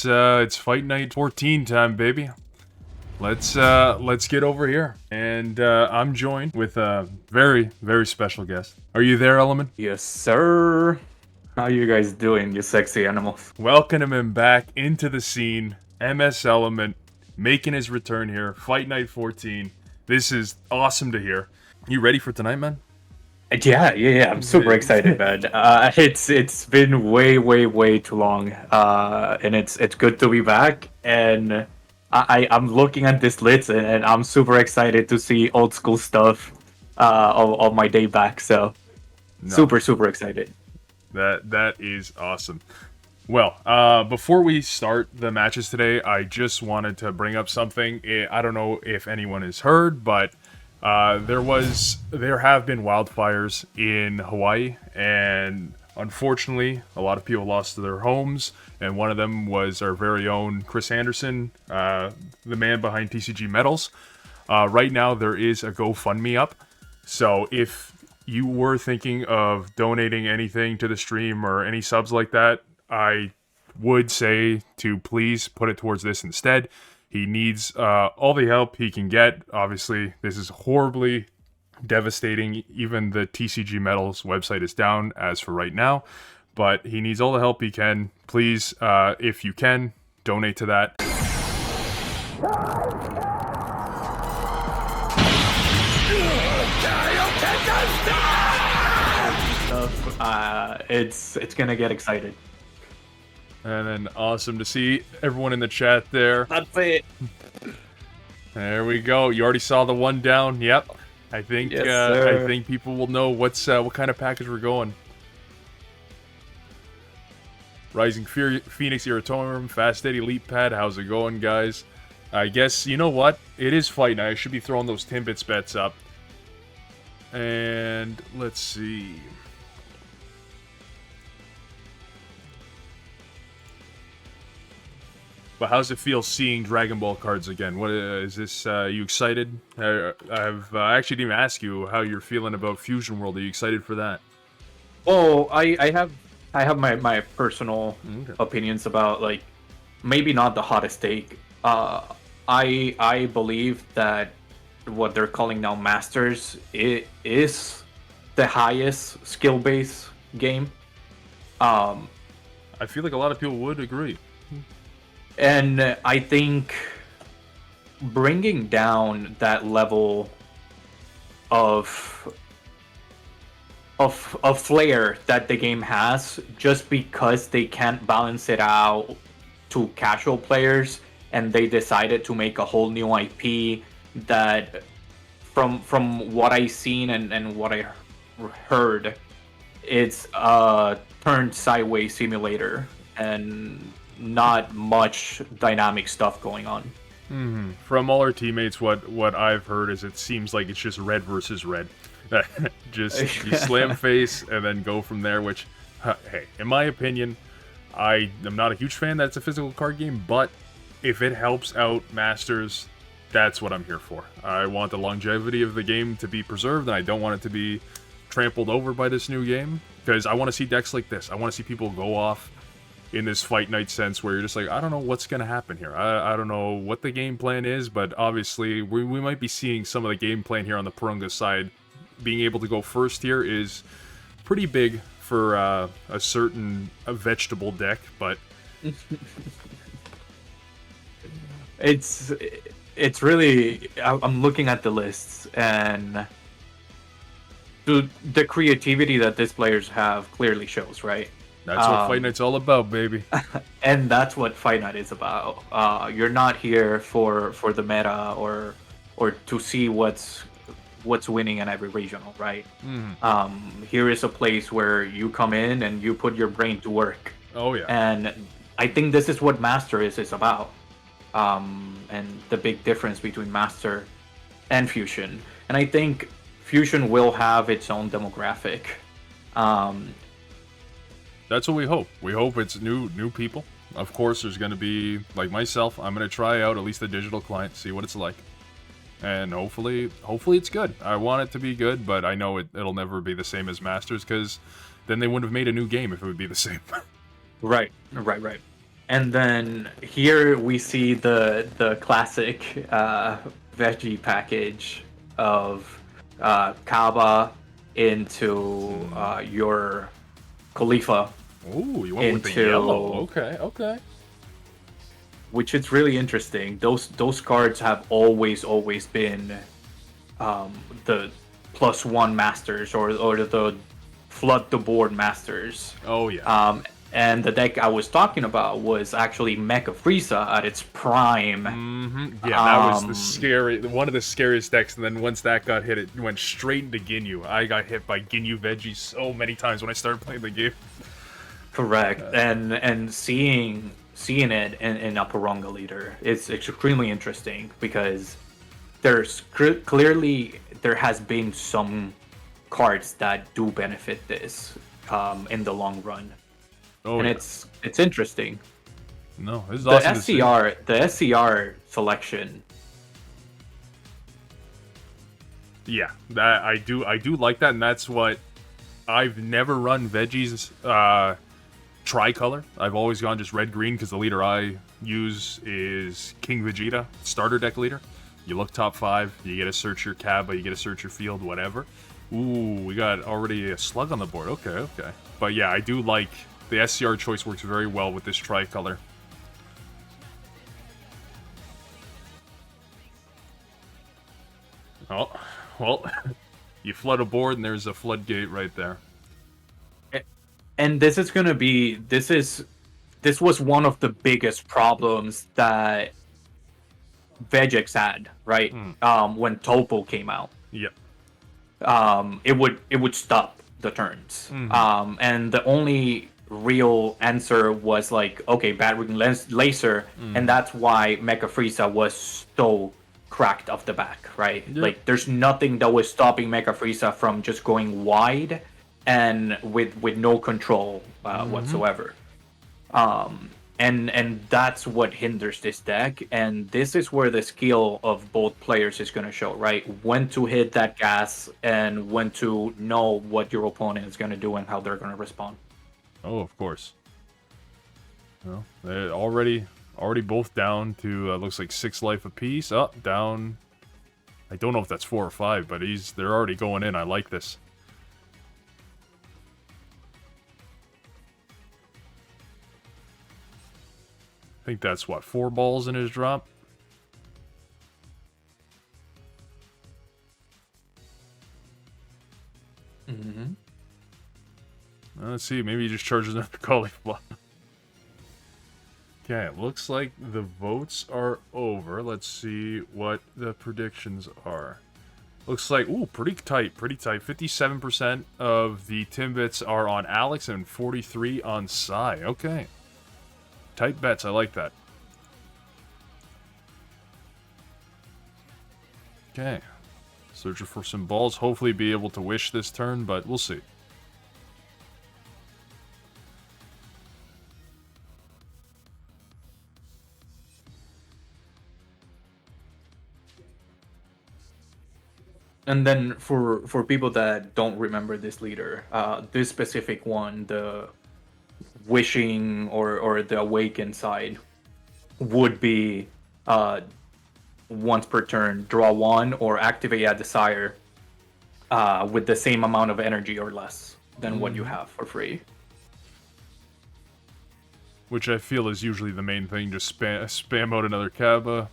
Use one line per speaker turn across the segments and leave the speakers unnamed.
It's fight night 14 time, baby. Let's get over here. And I'm joined with a very, very special guest. Are you there, Element?
Yes, sir. How you guys doing, you sexy animals?
Welcome him back into the scene. MS Element making his return here. Fight night 14. This is awesome to hear. You ready for tonight, man?
Yeah. I'm super excited, man. It's been way too long. And it's good to be back. And I'm looking at this list, and I'm super excited to see old school stuff. On my day back. So super excited.
That is awesome. Well, before we start the matches today, I just wanted to bring up something. I don't know if anyone has heard, but there have been wildfires in Hawaii, and unfortunately, a lot of people lost their homes, and one of them was our very own Chris Anderson, the man behind TCG Metals. Right now, there is a GoFundMe up, so if you were thinking of donating anything to the stream or any subs like that, I would say to please put it towards this instead. He needs all the help he can get. Obviously, this is horribly devastating. Even the TCG Metals website is down as for right now. But he needs all the help he can. Please, if you can, donate to that.
It's gonna get excited.
And then awesome to see everyone in the chat there.
That's it.
There we go. You already saw the one down. Yep. I think
Yes, sir.
I think people will know what kind of package we're going. Rising Phoenix Irritorium, Fast Eddie Elite Pad. How's it going, guys? I guess you know what? It is fight night. I should be throwing those Timbits bets up. And let's see. But how's it feel seeing Dragon Ball cards again? What is this? You excited? I actually didn't even ask you how you're feeling about Fusion World. Are you excited for that?
Oh, I have my personal opinions about, like, maybe not the hottest take. I believe that what they're calling now Masters is the highest skill base game.
I feel like a lot of people would agree.
And I think bringing down that level of flair that the game has, just because they can't balance it out to casual players, and they decided to make a whole new IP that, from what I've seen and what I heard, it's a turned sideways simulator and not much dynamic stuff going on.
From all our teammates, what I've heard is it seems like it's just red versus red. Just you slam face and then go from there, which, hey, in my opinion, I am not a huge fan that it's a physical card game, but if it helps out Masters, that's what I'm here for. I want the longevity of the game to be preserved, and I don't want it to be trampled over by this new game, because I want to see decks like this. I want to see people go off in this fight night sense where you're just like, I don't know what's going to happen here. I don't know what the game plan is, but obviously we might be seeing some of the game plan here on the Porunga side. Being able to go first here is pretty big for a vegetable deck, but
It's really, I'm looking at the lists, and the creativity that these players have clearly shows, right?
that's what Fight Night's all about, baby.
And that's what Fight Night is about. You're not here for the meta or to see what's winning in every regional, right? Here is a place where you come in and you put your brain to work.
Oh yeah.
And I think this is what Master is about. And the big difference between Master and Fusion. And I think Fusion will have its own demographic.
That's what we hope. We hope it's new people. Of course, there's going to be, like myself, I'm going to try out at least the digital client, see what it's like. And hopefully it's good. I want it to be good, but I know it'll never be the same as Masters, because then they wouldn't have made a new game if it would be the same.
Right. And then here we see the classic veggie package of Kaba into your Khalifa
Ooh, you went with the yellow.
into,
Okay, okay.
which is really interesting. Those cards have always been the +1 masters or the flood the board masters.
Oh yeah.
And the deck I was talking about was actually Mecha Frieza at its prime.
Yeah, that was one of the scariest decks. And then once that got hit, it went straight into Ginyu. I got hit by Ginyu Veggie so many times when I started playing the game.
Correct. And seeing it in a Porunga leader is extremely interesting because there's clearly there has been some cards that do benefit this in the long run.
Oh,
and
yeah.
it's interesting.
No, this is
The
awesome to see.
the SCR selection.
Yeah, that I do like that, and that's what I've never run veggies tricolor. I've always gone just red green because the leader I use is King Vegeta, starter deck leader. You look top 5, you get to search your Kaba, you get to search your field, whatever. Ooh, we got already a slug on the board. Okay. But yeah, I do like the SCR choice works very well with this tricolor. Oh, well, you flood a board and there's a floodgate right there.
And this was one of the biggest problems that Vegex had, right? When Topo came out.
Yep.
It would stop the turns. And the only real answer was like, okay, Battering Laser, and that's why Mecha Frieza was so cracked off the back, right?
Yep.
Like, there's nothing that was stopping Mecha Frieza from just going wide and with no control whatsoever. And that's what hinders this deck, and this is where the skill of both players is going to show, right? When to hit that gas and when to know what your opponent is going to do and how they're going to respond.
Oh, of course. Well, they're already both down to looks like 6 life apiece. Up, down. I don't know if that's 4 or 5, but they're already going in. I like this. I think that's what, 4 balls in his drop. Let's see, maybe he just charges another cauliflower. Okay, it looks like the votes are over. Let's see what the predictions are. Looks like, ooh, pretty tight. 57% of the Timbits are on Alex and 43 on Sai. Okay. Tight bets, I like that. Okay. Searching for some balls. Hopefully be able to wish this turn, but we'll see.
And then for people that don't remember this leader, this specific one, the wishing or the awaken side, would be once per turn, draw 1 or activate a desire with the same amount of energy or less than what you have for free.
Which I feel is usually the main thing. Just spam out another Kaba.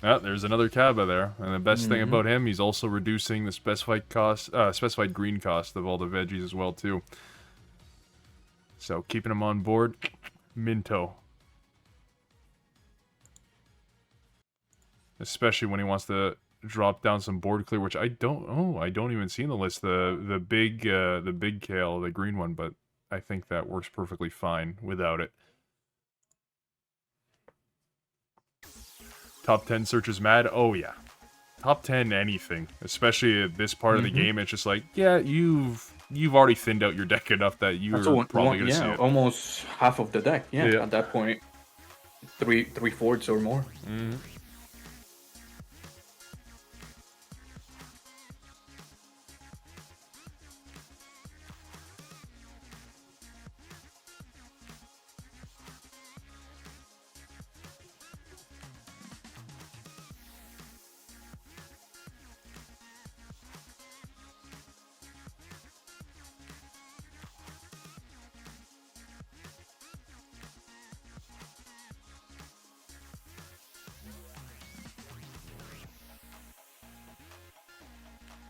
Ah, there's another Kaba there. And the best thing about him, he's also reducing the specified green cost of all the veggies as well, too. So, keeping him on board. Minto. Especially when he wants to drop down some board clear, which I don't even see in the list the big kale, the green one, but I think that works perfectly fine without it. Top 10 searches mad? Oh yeah. Top 10 anything, especially at this part of the game. It's just like, yeah, you've already thinned out your deck enough that you're probably gonna see it.
Almost half of the deck. Yeah, at that point, three-fourths or more.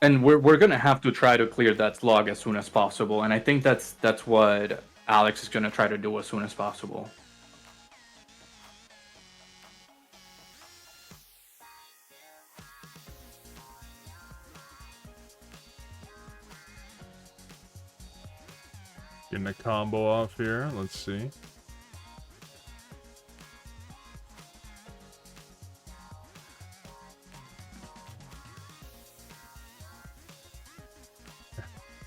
And we're gonna have to try to clear that slog as soon as possible, and I think that's what Alex is gonna try to do as soon as possible.
Getting a combo off here. Let's see.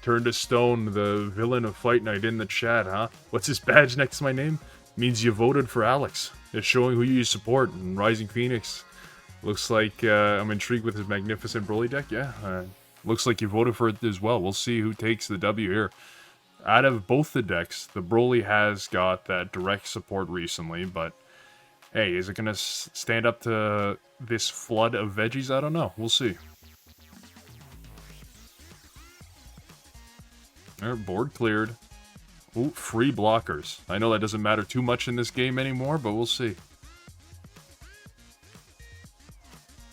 Turn to stone, the villain of Fight Night in the chat, huh? What's this badge next to my name? Means you voted for Alex. It's showing who you support in Rising Phoenix. Looks like I'm intrigued with his magnificent Broly deck. Yeah, looks like you voted for it as well. We'll see who takes the W here. Out of both the decks, the Broly has got that direct support recently, but hey, is it going to stand up to this flood of veggies? I don't know. We'll see. Alright, board cleared. Ooh, free blockers. I know that doesn't matter too much in this game anymore, but we'll see.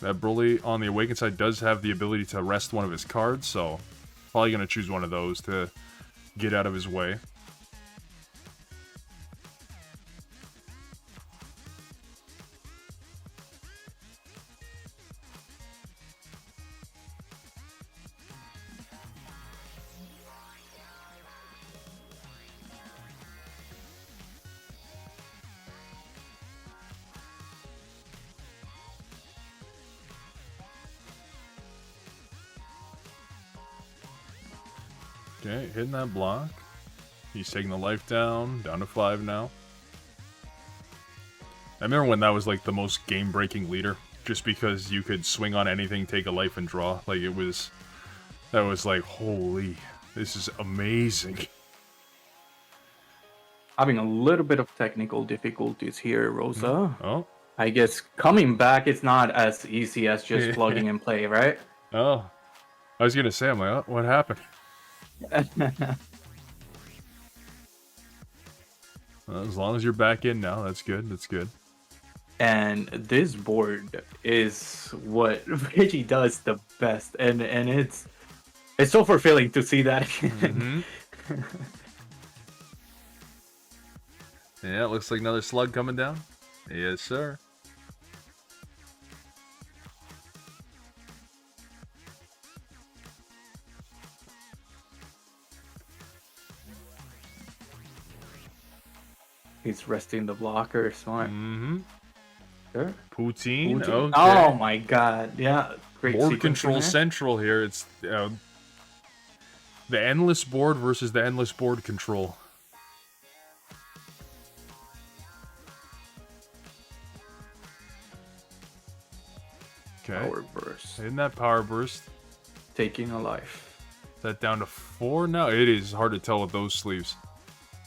That Broly on the Awakened side does have the ability to rest one of his cards, so probably going to choose one of those to get out of his way. Okay, hitting that block. He's taking the life down to 5 now. I remember when that was like the most game-breaking leader, just because you could swing on anything, take a life, and draw. Like that was like, holy, this is amazing.
Having a little bit of technical difficulties here, Rosa.
Oh.
I guess coming back is not as easy as just plugging and play, right?
Oh. I was gonna say, I'm like, oh, what happened? Well, as long as you're back in now, that's good. That's good.
And this board is what Reggie does the best, and it's so fulfilling to see that.
Yeah, it looks like another slug coming down. Yes, sir.
He's resting the blocker, smart. Sure.
Poutine. Okay.
Oh my god, yeah. Great
board control
there.
central here. It's the endless board versus the endless board control. Okay.
Power burst.
In that power burst.
Taking a life.
Is that down to 4 now? It is hard to tell with those sleeves.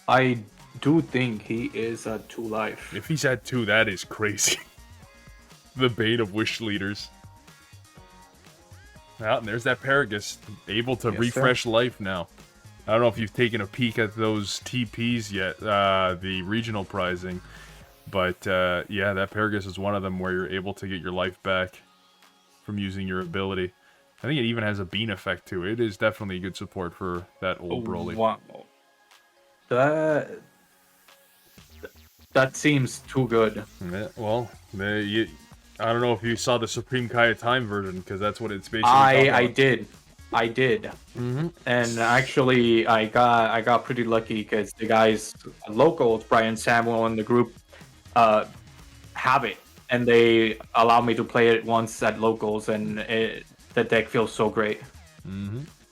I do think he is at 2 life.
If he's at 2, that is crazy. The bait of wish leaders. Well, and there's that Paragus, able to refresh life now. I don't know if you've taken a peek at those TPs yet, the regional prizing. But, yeah, that Paragus is one of them where you're able to get your life back from using your ability. I think it even has a bean effect, too. It is definitely good support for that old Broly.
Wow. That seems too good.
Yeah, well, I don't know if you saw the Supreme Kaya Time version, because that's what it's basically
I did. And actually, I got pretty lucky because the guys locals, Brian Samuel and the group, have it, and they allow me to play it once at locals, and the deck feels so great.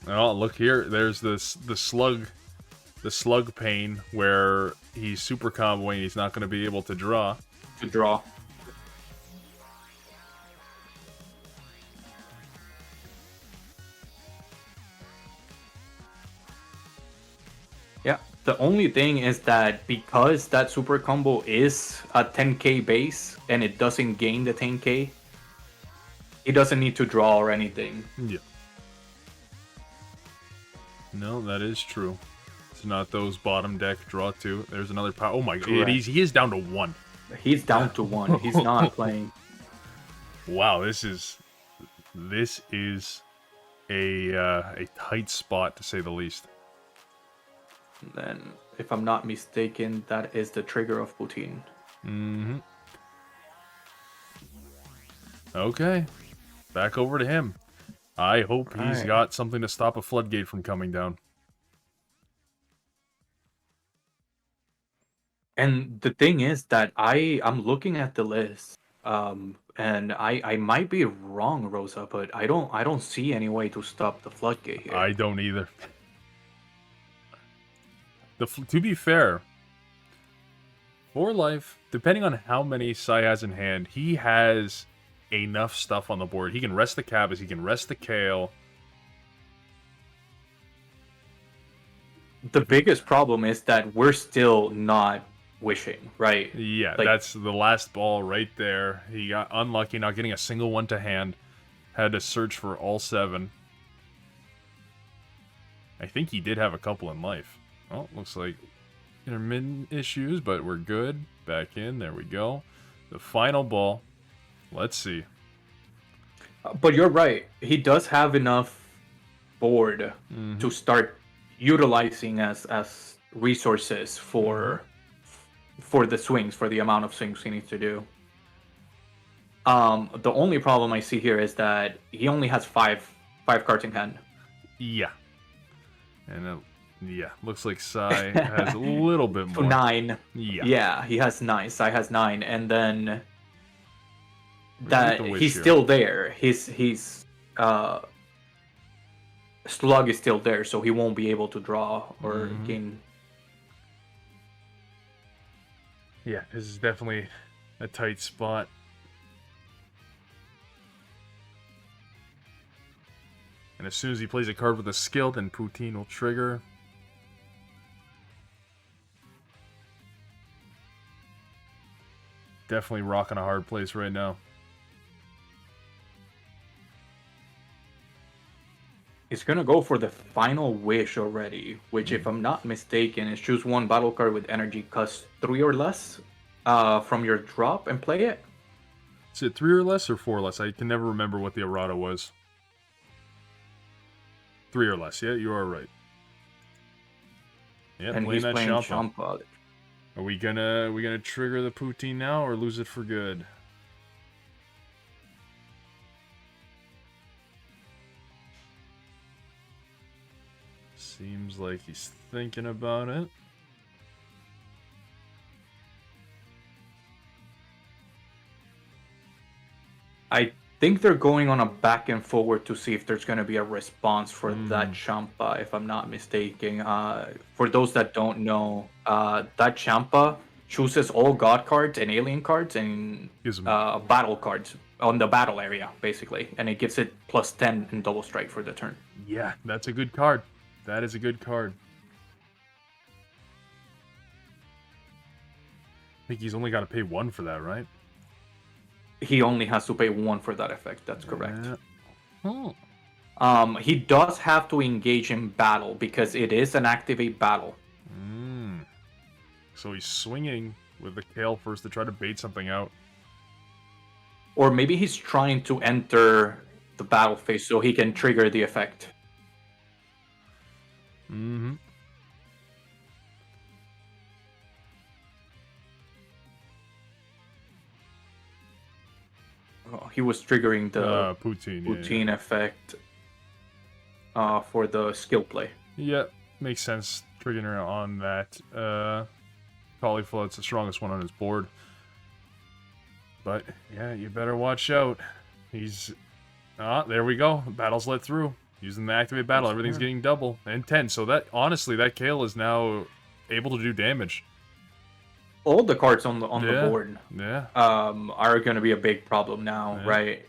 Oh, look here. There's the slug pain where he's super comboing. He's not going to be able to draw.
Yeah, the only thing is that because that super combo is a 10k base and it doesn't gain the 10k, he doesn't need to draw or anything.
Yeah. No, that is true. It's not those bottom deck draw 2. There's another power. Oh my god, he is down to 1.
He's down to 1. He's not playing.
Wow, this is a tight spot, to say the least.
And then, if I'm not mistaken, that is the trigger of Poutine.
Mm-hmm. Okay. Back over to him. I hope he's got something to stop a floodgate from coming down.
And the thing is that I'm looking at the list, and I might be wrong, Rosa, but I don't see any way to stop the floodgate here.
I don't either. To be fair, for life, depending on how many Sai has in hand, he has enough stuff on the board. He can rest the Cabbage, he can rest the Kale.
The biggest problem is that we're still not wishing, right?
Yeah,
Like,
that's the last ball right there. He got unlucky, not getting a single one to hand. Had to search for all 7. I think he did have a couple in life. Well, looks like intermittent issues, but we're good. Back in, there we go. The final ball. Let's see.
but you're right. He does have enough board to start utilizing as resources for the swings, for the amount of swings he needs to do. The only problem I see here is that he only has five cards in hand.
Yeah. And yeah, looks like Sai has a little bit more.
9.
Yeah.
Yeah, he has 9. Sai has 9, and then that
the wish
he's
here.
still there. His slug is still there, so he won't be able to draw or gain.
Yeah, this is definitely a tight spot. And as soon as he plays a card with a skill, then Poutine will trigger. Definitely rocking a hard place right now.
He's gonna go for the final wish already, which, if I'm not mistaken, is choose one battle card with energy cost 3 or less from your drop and play it.
Is it 3 or less or 4 or less? I can never remember what the errata was. 3 or less, yeah, you are right. Yeah,
And he's playing
Champa.
Champa.
Are we gonna trigger the Poutine now or lose it for good? Seems like he's thinking about it.
I think they're going on a back and forward to see if there's going to be a response for that Champa, if I'm not mistaken. For those that don't know, that Champa chooses all God cards and alien cards and
Gives him-
battle cards on the battle area, basically. And it gives it +10 in double strike for the turn.
Yeah, that's a good card. That is a good card. I think he's only got to pay 1 for that, right?
He only has to pay 1 for that effect, that's correct.
Yeah. Oh.
He does have to engage in battle because it is an activate battle.
So he's swinging with the Kale first to try to bait something out.
Or maybe he's trying to enter the battle phase so he can trigger the effect.
Mm-hmm.
Oh, he was triggering the
Poutine
effect for the skill play.
Yeah, makes sense. Triggering her on that. Cauliflower's the strongest one on his board. But, yeah, you better watch out. He's... there we go. Battle's let through. Using the activate battle, everything's getting double. And 10. So that, honestly, that Kale is now able to do damage.
All the cards on the board
Yeah.
are going to be a big problem now, right?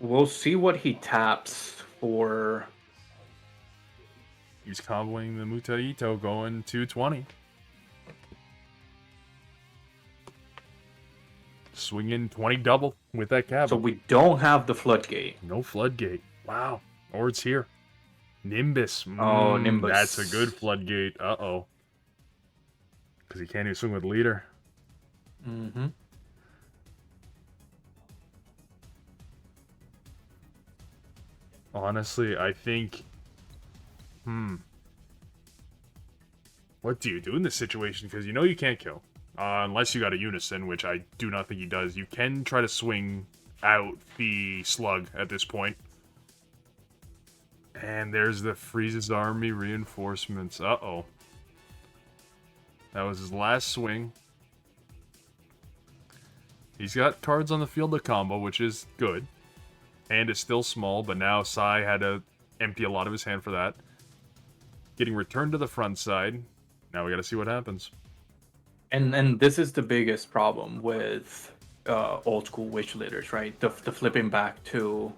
We'll see what he taps for.
He's comboing the Mutaito, going 220. Swinging 20 double with that cab.
So we don't have the floodgate.
No floodgate. Wow. Or it's here. Nimbus.
Oh, Nimbus.
That's a good floodgate. Uh-oh. Because he can't even swing with leader.
Mm-hmm.
Honestly, I think... What do you do in this situation? Because you know you can't kill. Unless you got a Unison, which I do not think he does. You can try to swing out the slug at this point. And there's the Frieza's army reinforcements. Uh-oh. That was his last swing. He's got cards on the field to combo, which is good. Hand is still small, but now Sai had to empty a lot of his hand for that. Getting returned to the front side. Now we gotta see what happens.
And this is the biggest problem with old school Wish Leaders, right? The flipping back to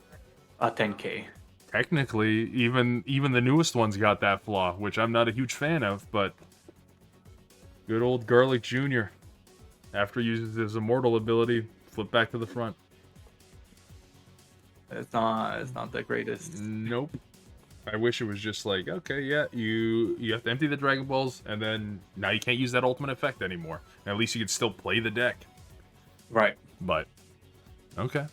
a 10k.
Technically, even the newest ones got that flaw, which I'm not a huge fan of, but good old Garlic Jr. After he uses his immortal ability, flip back to the front.
It's not the greatest.
Nope. I wish it was just like, okay, yeah, you have to empty the Dragon Balls, and then now you can't use that ultimate effect anymore. And at least you can still play the deck.
Right.
But, okay.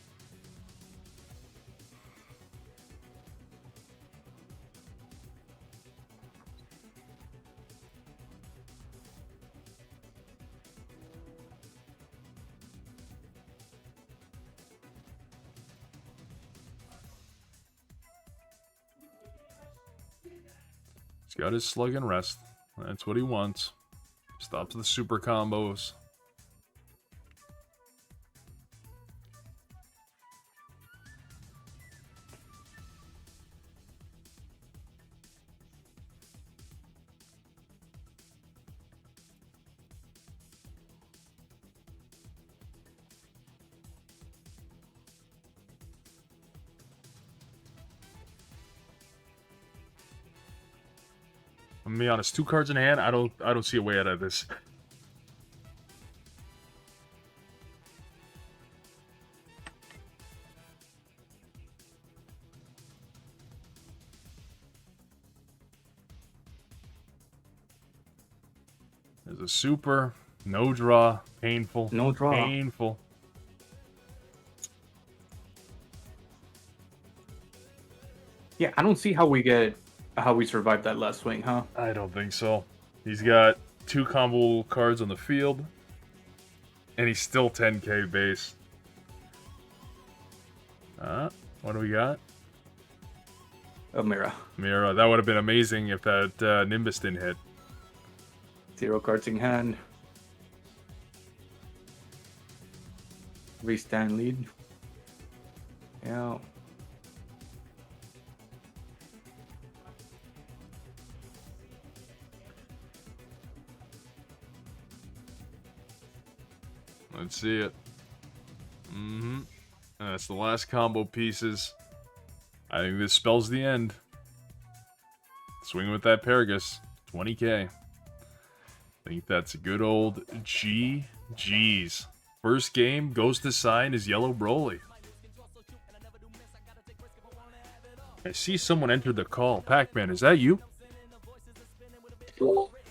He's got his slug and rest. That's what he wants. Stops the super combos. I'm gonna be honest, 2 cards in hand, I don't see a way out of this. There's a super, no draw, painful.
No draw.
Painful.
Yeah, I don't see how we survived that last swing, huh?
I don't think so. He's got 2 combo cards on the field, and he's still 10k base. What do we got?
A Mira.
Mira. That would have been amazing if that Nimbus didn't hit.
0 cards in hand. Restand lead. Yeah.
Let's see it. That's the last combo pieces. I think this spells the end. Swing with that Paragus. 20k. I think that's a good old GG's. First game goes to sign his yellow Broly. I see someone entered the call. Pacman, is that you?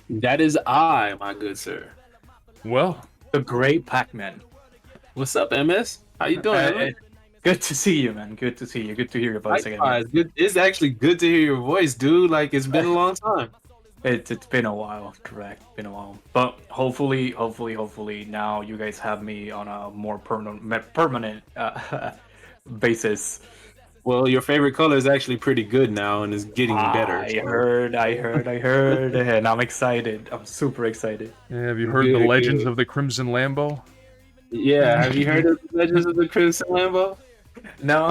That is I, my good sir.
Well,
The great Pacman.
What's up, MS? How you doing?
Good to see you, man. Good to see you. Good to hear your voice again.
Likewise. It's actually good to hear your voice, dude. Like, it's been a long time.
It's been a while, correct? Been a while, but hopefully, now you guys have me on a more permanent basis.
Well, your favorite color is actually pretty good now and is getting better.
I heard, and I'm excited. I'm super excited.
yeah, have you heard the legends of the Crimson Lambo?
Yeah, have you heard of the Legends of the Crimson Lambo?
No.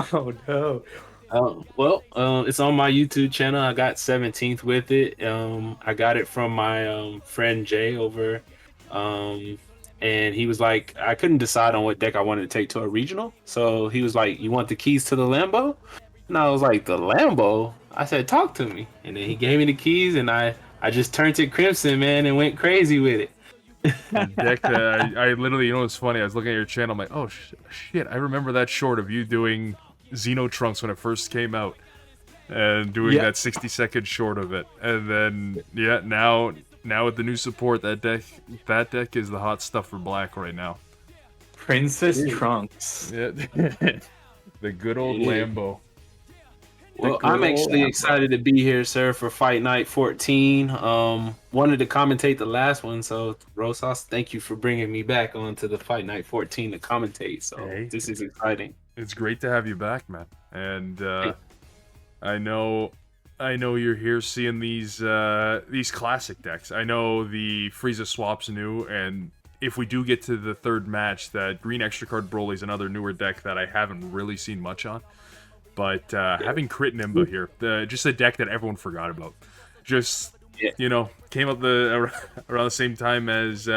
It's on my YouTube channel. I got 17th with it. I got it from my friend Jay over, and he was like, I couldn't decide on what deck I wanted to take to a regional. So he was like, "You want the keys to the Lambo?" And I was like, "The Lambo?" I said, "Talk to me." And then he gave me the keys, and I just turned it crimson, man, and went crazy with it.
The deck that I literally, you know what's funny? I was looking at your channel, I'm like, oh shit, I remember that short of you doing Xeno Trunks when it first came out. And doing that 60-second short of it. And then, yeah, now now with the new support, that deck is the hot stuff for black right now.
Princess Trunks.
Yeah. The good old Lambo.
Well, I'm actually excited to be here, sir, for Fight Night 14. Wanted to commentate the last one, so Rosas, thank you for bringing me back onto the Fight Night 14 to commentate. So
Hey.
This is exciting.
It's great to have you back, man. And I know you're here seeing these classic decks. I know the Frieza swap's new, and if we do get to the third match, that green extra card Broly is another newer deck that I haven't really seen much on. But having Critnemba here, just a deck that everyone forgot about, just came up around the same time as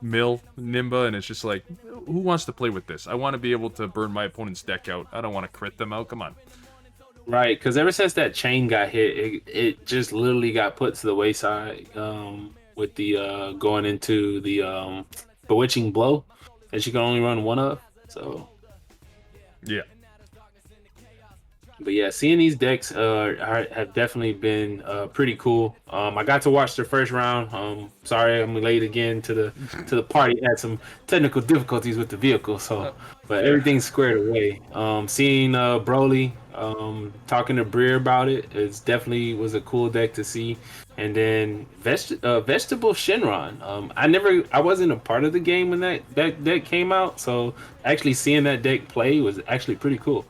Mill Nimba, and it's just like, who wants to play with this? I want to be able to burn my opponent's deck out. I don't want to crit them out. Come on.
Right, because ever since that chain got hit, it just literally got put to the wayside. With the going into the bewitching blow that you can only run one of. So
yeah.
But yeah, seeing these decks have definitely been pretty cool. I got to watch the first round. Sorry, I'm late again to the party. Had some technical difficulties with the vehicle, but everything's squared away. Seeing Broly talking to Breer about it, definitely was a cool deck to see. And then Vegetable Shenron. I wasn't a part of the game when that deck came out, so actually seeing that deck play was actually pretty cool.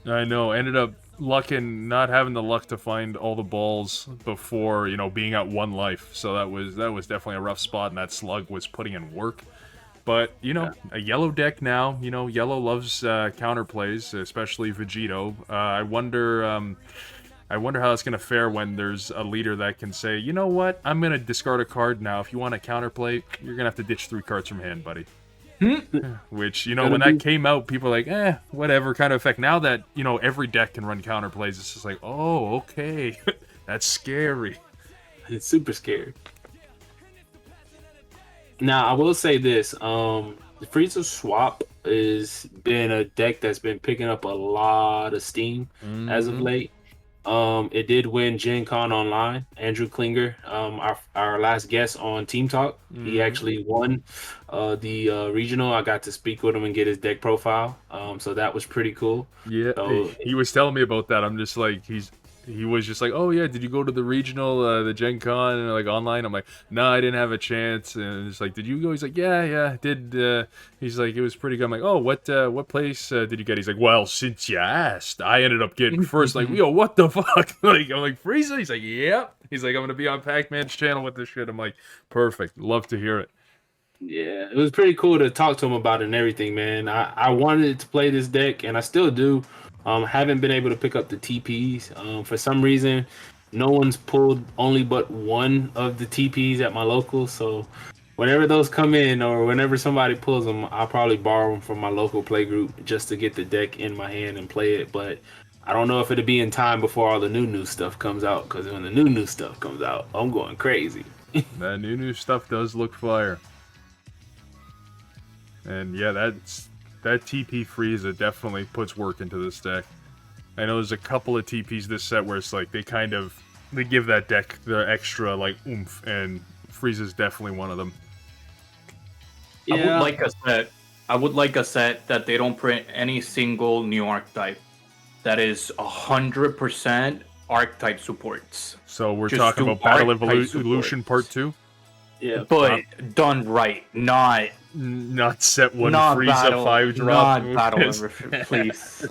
I know. Ended up not having the luck to find all the balls before, being at one life. So that was definitely a rough spot, and that slug was putting in work. But, a yellow deck now, yellow loves counterplays, especially Vegito. I wonder how it's going to fare when there's a leader that can say, you know what, I'm going to discard a card now. If you want to counterplay, you're going to have to ditch 3 cards from hand, buddy. Which, when that came out, people were like, whatever kind of effect. Now that, every deck can run counterplays, it's just like, oh, okay. That's scary.
It's super scary. Now, I will say this. The Frieza swap has been a deck that's been picking up a lot of steam as of late. It did win Gen Con Online. Andrew Klinger, our last guest on Team Talk, he actually won the regional. I got to speak with him and get his deck profile. So that was pretty cool.
Yeah,
so,
he was telling me about that. I'm just like, he was just like, oh yeah, did you go to the regional, the Gen Con, and like online? I'm like, no, I didn't have a chance. And it's like, did you go? He's like, yeah, did. He's like, it was pretty good. I'm like, oh, what place did you get? He's like, well, since you asked, I ended up getting first. Like, yo, what the fuck? Like, I'm like, Frieza? He's like, yep. He's like, I'm gonna be on Pacman's channel with this shit. I'm like, perfect. Love to hear it.
Yeah, it was pretty cool to talk to him about it and everything, man. I wanted to play this deck, and I still do. Haven't been able to pick up the TPs. For some reason, no one's pulled only but one of the TPs at my local. So whenever those come in, or whenever somebody pulls them, I'll probably borrow them from my local play group just to get the deck in my hand and play it. But I don't know if it'll be in time before all the new stuff comes out. Because when the new stuff comes out, I'm going crazy.
That new stuff does look fire. And yeah, that TP Frieza definitely puts work into this deck. I know there's a couple of TPs this set where it's like they give that deck the extra like oomph, and Frieza's definitely one of them.
Yeah. I would like a set that they don't print any single new archetype. That is 100% archetype supports.
So we're talking about Battle Evolution Part 2?
Yeah, but done right, not
set one Frieza 5 drop.
Not battle, please.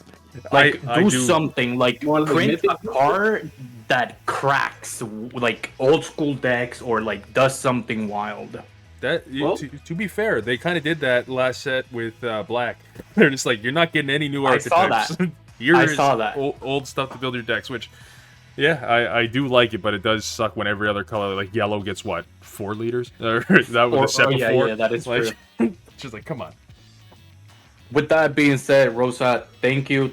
Like, do something. Like, print a card that cracks, like, old school decks, or, like, does something wild.
To be fair, they kind of did that last set with Black. They're just like, you're not getting any new archetypes.
I saw that.
Old stuff to build your decks, which... Yeah, I do like it, but it does suck when every other color, like yellow, gets what, 4 liters? Or that was a set before.
Yeah, that is true.
Just like, come on.
With that being said, Rosa, thank you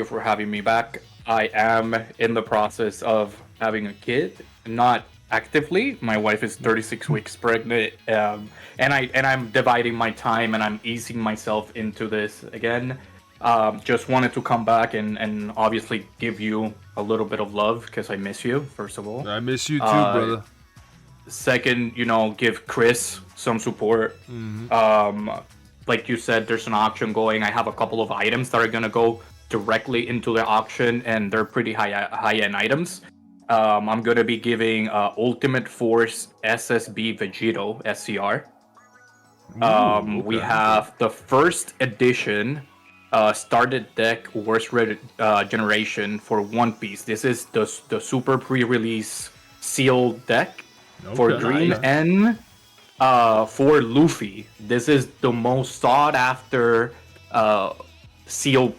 for having me back. I am in the process of having a kid, not actively. My wife is 36 weeks pregnant, and I'm dividing my time and I'm easing myself into this again. Just wanted to come back and obviously give you a little bit of love because I miss you, first of all.
I miss you too, brother.
Second, give Chris some support. Like you said, there's an auction going. I have a couple of items that are gonna go directly into the auction, and they're pretty high end items. I'm gonna be giving Ultimate Force SSB Vegito SCR. We
Okay.
have the first edition started deck worst generation for One Piece. This is the super pre-release sealed deck for
Okay.
Green and for Luffy. This is the most sought after sealed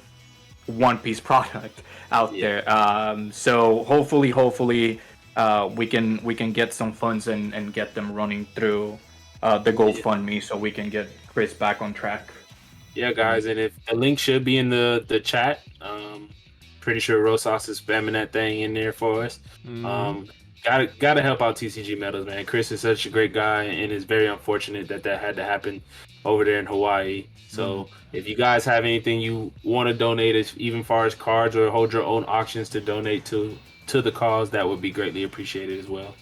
One Piece product out there. So hopefully, we can get some funds and get them running through the GoFundMe so we can get Chris back on track.
Yeah, guys, and if the link should be in the chat. Pretty sure Rosas is spamming that thing in there for us. Gotta help out TCG Metals, man. Chris is such a great guy, and it's very unfortunate that had to happen over there in Hawaii. So if you guys have anything you want to donate, even far as cards or hold your own auctions to donate to the cause, that would be greatly appreciated as well.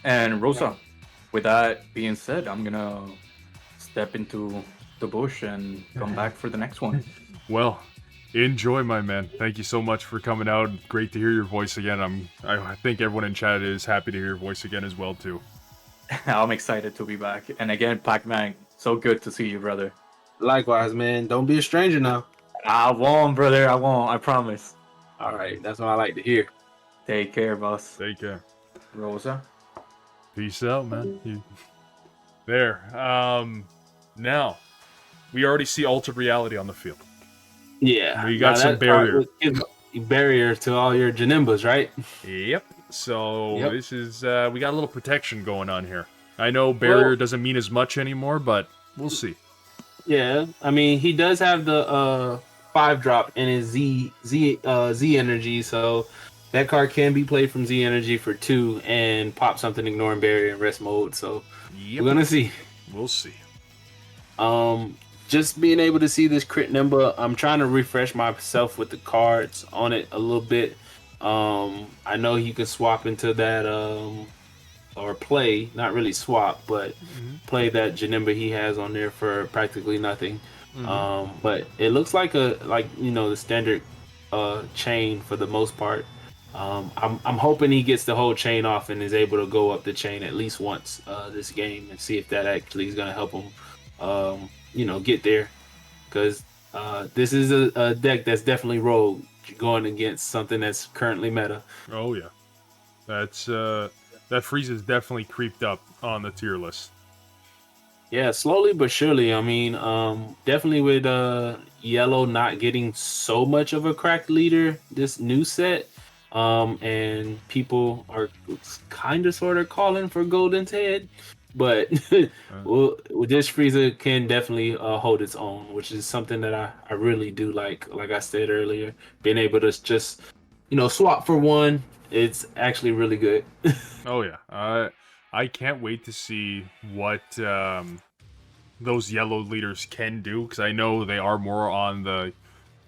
And Rosa, with that being said, I'm gonna step into the bush and come back for the next one.
Well, enjoy, my man. Thank you so much for coming out. Great to hear your voice again. I think everyone in chat is happy to hear your voice again as well too.
I'm excited to be back. And again, Pacman, so good to see you, brother.
Likewise, man. Don't be a stranger now.
I won't, brother. I won't. I promise.
All right, that's what I like to hear.
Take care, boss.
Take care.
Rosa.
Peace out, man. There. Now, we already see altered reality on the field.
Yeah.
We got some barrier.
Barrier to all your Janimbas, right?
Yep. So
Yep.
this is we got a little protection going on here. I know barrier doesn't mean as much anymore, but we'll see.
Yeah, I mean he does have the 5-drop in his Z energy, so that card can be played from Z energy for 2 and pop something ignoring barrier in rest mode. So we're gonna see.
We'll see.
Just being able to see this Critnemba, I'm trying to refresh myself with the cards on it a little bit. I know you can swap into that or play, not really swap, but play that Janemba he has on there for practically nothing. But it looks like the standard chain for the most part. I'm hoping he gets the whole chain off and is able to go up the chain at least once this game and see if that actually is going to help him get there, because this is a deck that's definitely rogue going against something that's currently meta.
Oh yeah, that's that Frieza is definitely creeped up on the tier list.
Yeah, slowly but surely. I mean, definitely with Yellow not getting so much of a cracked leader this new set, and people are kind of sort of calling for Golden's head. But this Frieza can definitely hold its own, which is something that I really do like. Like I said earlier, being able to just swap for one, it's actually really good.
Oh yeah, I can't wait to see what those yellow leaders can do, because I know they are more on the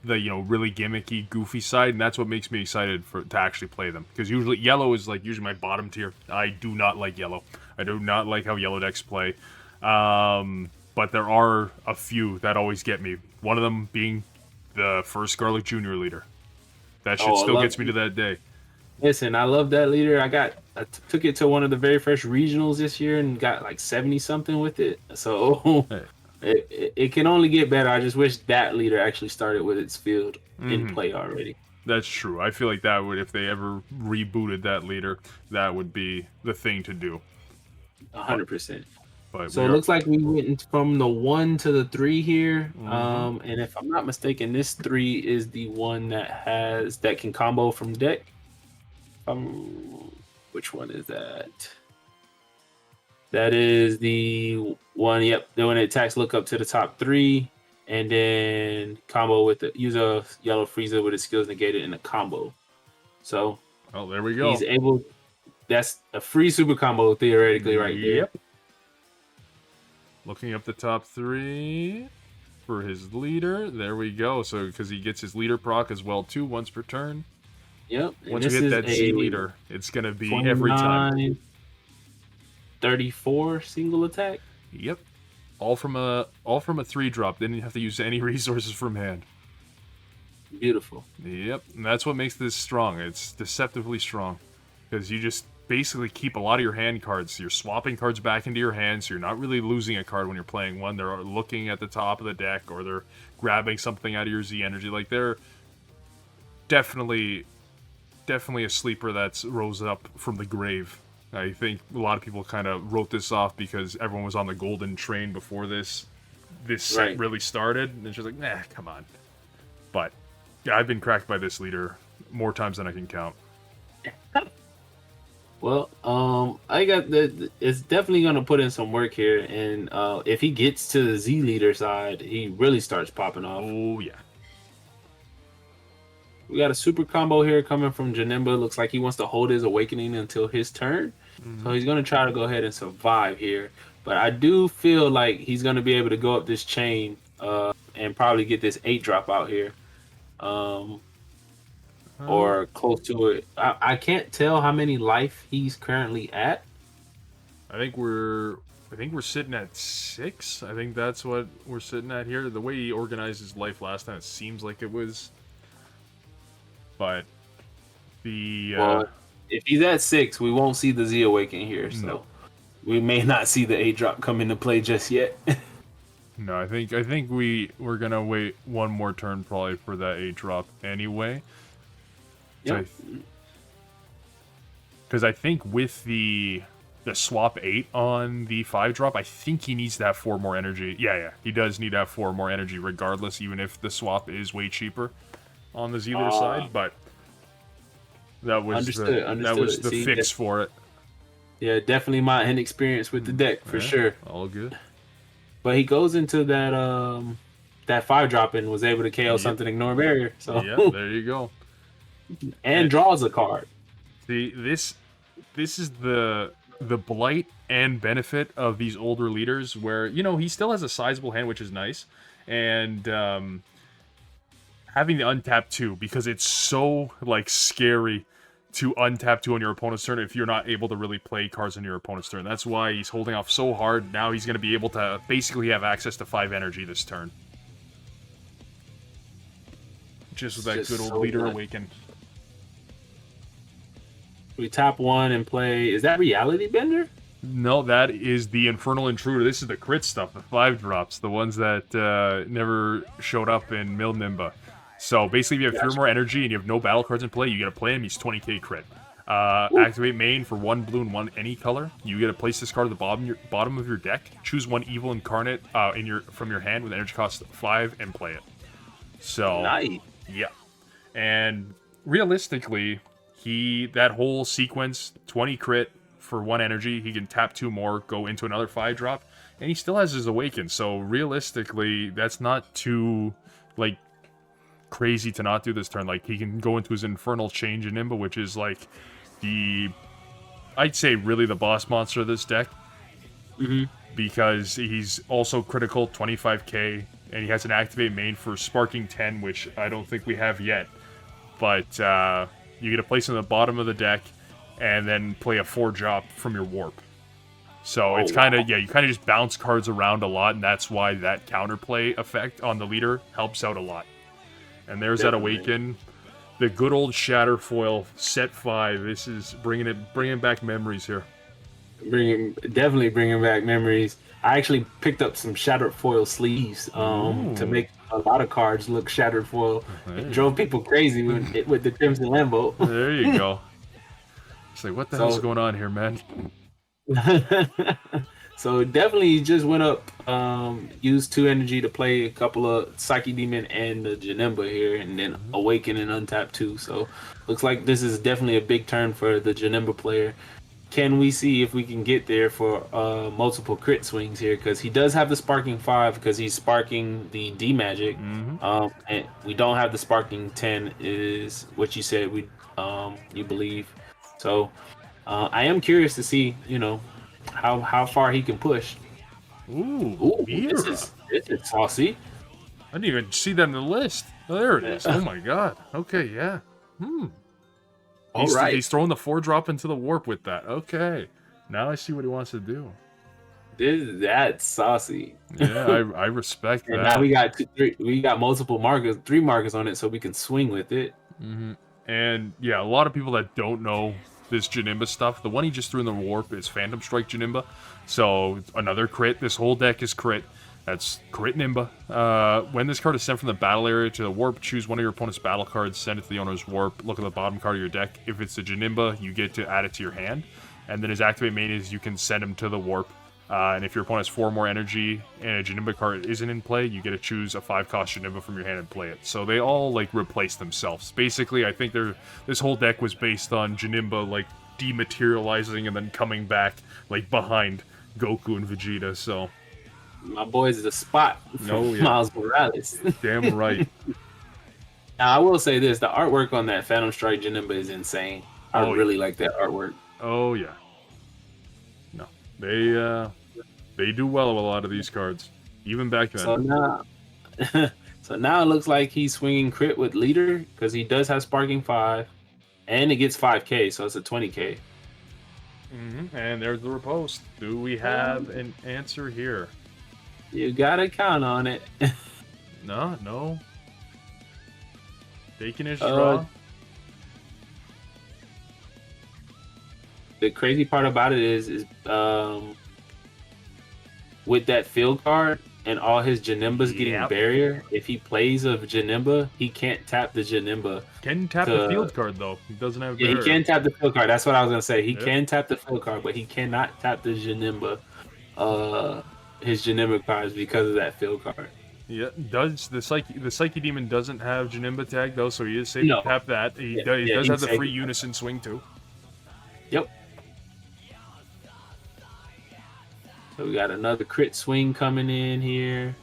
really gimmicky, goofy side, and that's what makes me excited to actually play them. Because usually yellow is usually my bottom tier. I do not like yellow. I do not like how yellow decks play. But there are a few that always get me. One of them being the first Garlic Jr. leader. That shit still gets me to that day.
Listen, I love that leader. I took it to one of the very first regionals this year and got like 70 something with it. So it can only get better. I just wish that leader actually started with its field in play already.
That's true. I feel like that would, if they ever rebooted that leader, that would be the thing to do.
100%.
But
so it looks like we went from the 1 to the 3 here. And if I'm not mistaken, this 3 is the one that can combo from deck. Which one is that? That is the one. Yep, the one that attacks. Look up to the top 3, and then combo with use a yellow Frieza with his skills negated in a combo. So,
there we go.
He's able. That's a free super combo theoretically right there.
Yep. Looking up the top 3 for his leader. There we go. So because he gets his leader proc as well too once per turn.
Yep.
Once you hit that Z leader, it's gonna be every time.
34 single attack.
Yep. All from a 3-drop. They didn't have to use any resources from hand.
Beautiful.
Yep. And that's what makes this strong. It's deceptively strong. Because you just basically keep a lot of your hand cards. You're swapping cards back into your hand, so you're not really losing a card when you're playing one. They're looking at the top of the deck, or they're grabbing something out of your Z energy. Like, they're definitely a sleeper that's rose up from the grave. I think a lot of people kind of wrote this off because everyone was on the golden train before this set really started. And it's just like, nah, come on. But yeah, I've been cracked by this leader more times than I can count.
Well, I got it's definitely gonna put in some work here, and if he gets to the Z leader side, he really starts popping off.
Oh yeah.
We got a super combo here coming from Janemba. Looks like he wants to hold his awakening until his turn. So he's gonna try to go ahead and survive here. But I do feel like he's gonna be able to go up this chain and probably get this 8-drop out here. Or close to it. I can't tell how many life he's currently at.
I think we're sitting at 6. I think that's what we're sitting at here. The way he organized his life last time, it seems like it was. But
well, if he's at 6, we won't see the Z Awaken here. So we may not see the 8-drop come into play just yet.
No, I think we're gonna wait one more turn probably for that 8-drop anyway.
Yep.
Because I think with the swap 8 on the 5-drop, I think he needs to have 4 more energy. Yeah, he does need to have 4 more energy regardless, even if the swap is way cheaper on the Z leader side. But that was the fix for it.
Yeah, definitely my inexperience with the deck for sure.
All good.
But he goes into that 5-drop and was able to KO something, ignore barrier. So
yeah, there you go.
And draws a card.
See, this is the blight and benefit of these older leaders, where he still has a sizable hand, which is nice, and having the untap 2, because it's so scary to untap 2 on your opponent's turn if you're not able to really play cards on your opponent's turn. That's why he's holding off so hard. Now he's going to be able to basically have access to 5 energy this turn. Just with that good old leader awaken.
We tap 1 and play. Is that Reality Bender?
No, that is the Infernal Intruder. This is the crit stuff, the 5-drops, the ones that never showed up in Critnemba. So basically, if you have 3 more energy and you have no battle cards in play, you get to play him. He's 20k crit. Activate main for 1 blue and 1 any color. You get to place this card at the bottom of your deck. Choose 1 evil incarnate from your hand with energy cost 5 and play it. So
nice.
Yeah, and realistically, that whole sequence, 20 crit for 1 energy, he can tap 2 more, go into another 5-drop, and he still has his awaken. So realistically, that's not too crazy to not do this turn. He can go into his Infernal Change in Nimba, which is I'd say really the boss monster of this deck. Because he's also critical, 25k, and he has an activate main for Sparking 10, which I don't think we have yet. But you get to place him at the bottom of the deck, and then play a 4-drop from your warp. So it's kind of, you kind of just bounce cards around a lot, and that's why that counterplay effect on the leader helps out a lot. And there's that awaken. The good old Shatterfoil set 5. This is bringing back memories here.
Definitely bringing back memories. I actually picked up some Shattered Foil sleeves to make a lot of cards look Shattered Foil. It drove people crazy with the Crimson Lambo.
There you go. It's what the hell's going on here, man?
So definitely just went up, used 2 energy to play a couple of Psyche Demon and the Janemba here, and then Awaken and untap 2. So looks like this is definitely a big turn for the Janemba player. Can we see if we can get there for multiple crit swings here? Because he does have the Sparking 5 because he's sparking the D Magic. And we don't have the Sparking 10 is what you said you believe. So I am curious to see, how far he can push.
Ooh,
this is saucy.
I didn't even see that in the list. Oh, there it is. Oh my god. Okay, yeah. He's throwing the 4-drop into the warp with that. Okay. Now I see what he wants to do.
That's saucy.
Yeah, I respect
And
that.
now we got we got multiple markers, 3 markers on it, so we can swing with it.
Mm-hmm. And yeah, a lot of people that don't know this Janemba stuff, the one he just threw in the warp is Phantom Strike Janemba. So another crit. This whole deck is crit. That's Critnemba. When this card is sent from the battle area to the warp, choose one of your opponent's battle cards, send it to the owner's warp, look at the bottom card of your deck. If it's a Janemba, you get to add it to your hand. And then his activate main is you can send him to the warp. And if your opponent has 4 more energy and a Janemba card isn't in play, you get to choose a 5-cost Janemba from your hand and play it. So they all, like, replace themselves. Basically, I think this whole deck was based on Janemba, like, dematerializing and then coming back, like, behind Goku and Vegeta, so...
My boy's the spot from Miles Morales.
Damn right.
Now, I will say this. The artwork on that Phantom Strike Janemba is insane. I really like that artwork.
Oh, yeah. No. They do well with a lot of these cards. Even back then.
So now it looks like he's swinging crit with leader because he does have Sparking 5. And it gets 5k, so it's a 20k.
Mm-hmm. And there's the riposte. Do we have an answer here?
You gotta count on it.
No. Taking his draw.
The crazy part about it is with that field card and all his Janembas getting barrier, if he plays a Janemba, he can't tap the Janemba.
Can tap the field card, though. He doesn't have barrier.
Yeah, he can tap the field card. That's what I was going to say. He can tap the field card, but he cannot tap the Janemba. His Janemba cards because of that field card.
Yeah, does the Psyche Demon doesn't have Janemba tag though, so he is safe to tap that. He does have the free unison swing too.
Yep. So we got another crit swing coming in here.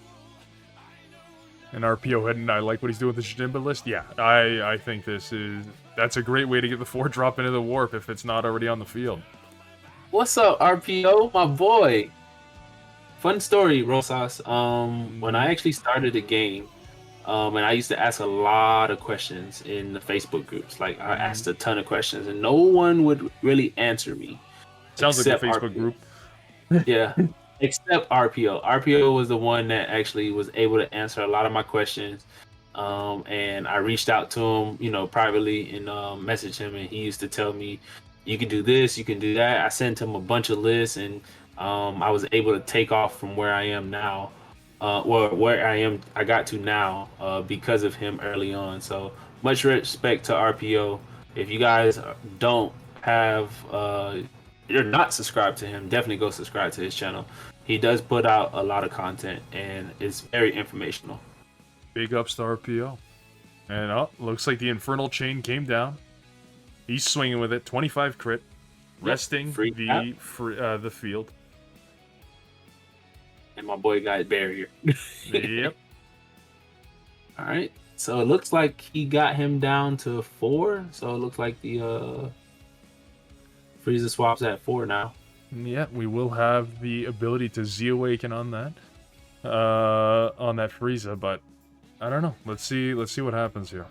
And RPO head, and I like what he's doing with the Janemba list. Yeah, I think that's a great way to get the 4-drop into the warp if it's not already on the field.
What's up, RPO, my boy? Fun story, Rosas. When I actually started the game, and I used to ask a lot of questions in the Facebook groups. Like, I asked a ton of questions, and no one would really answer me.
Sounds like a Facebook group.
Yeah, except RPO. RPO was the one that actually was able to answer a lot of my questions. And I reached out to him, privately and messaged him, and he used to tell me, you can do this, you can do that. I sent him a bunch of lists, and I was able to take off from where I am now, I got to now because of him early on. So much respect to RPO. If you guys don't have, you're not subscribed to him, definitely go subscribe to his channel. He does put out a lot of content, and it's very informational.
Big ups to RPO. And looks like the Infernal Chain came down. He's swinging with it, 25 crit, resting the field.
And my boy got barrier.
Yep.
All right. So it looks like he got him down to 4. So it looks like the Frieza swap's at 4 now.
Yeah, we will have the ability to Z-Awaken on that. On that Frieza, but I don't know. Let's see what happens here.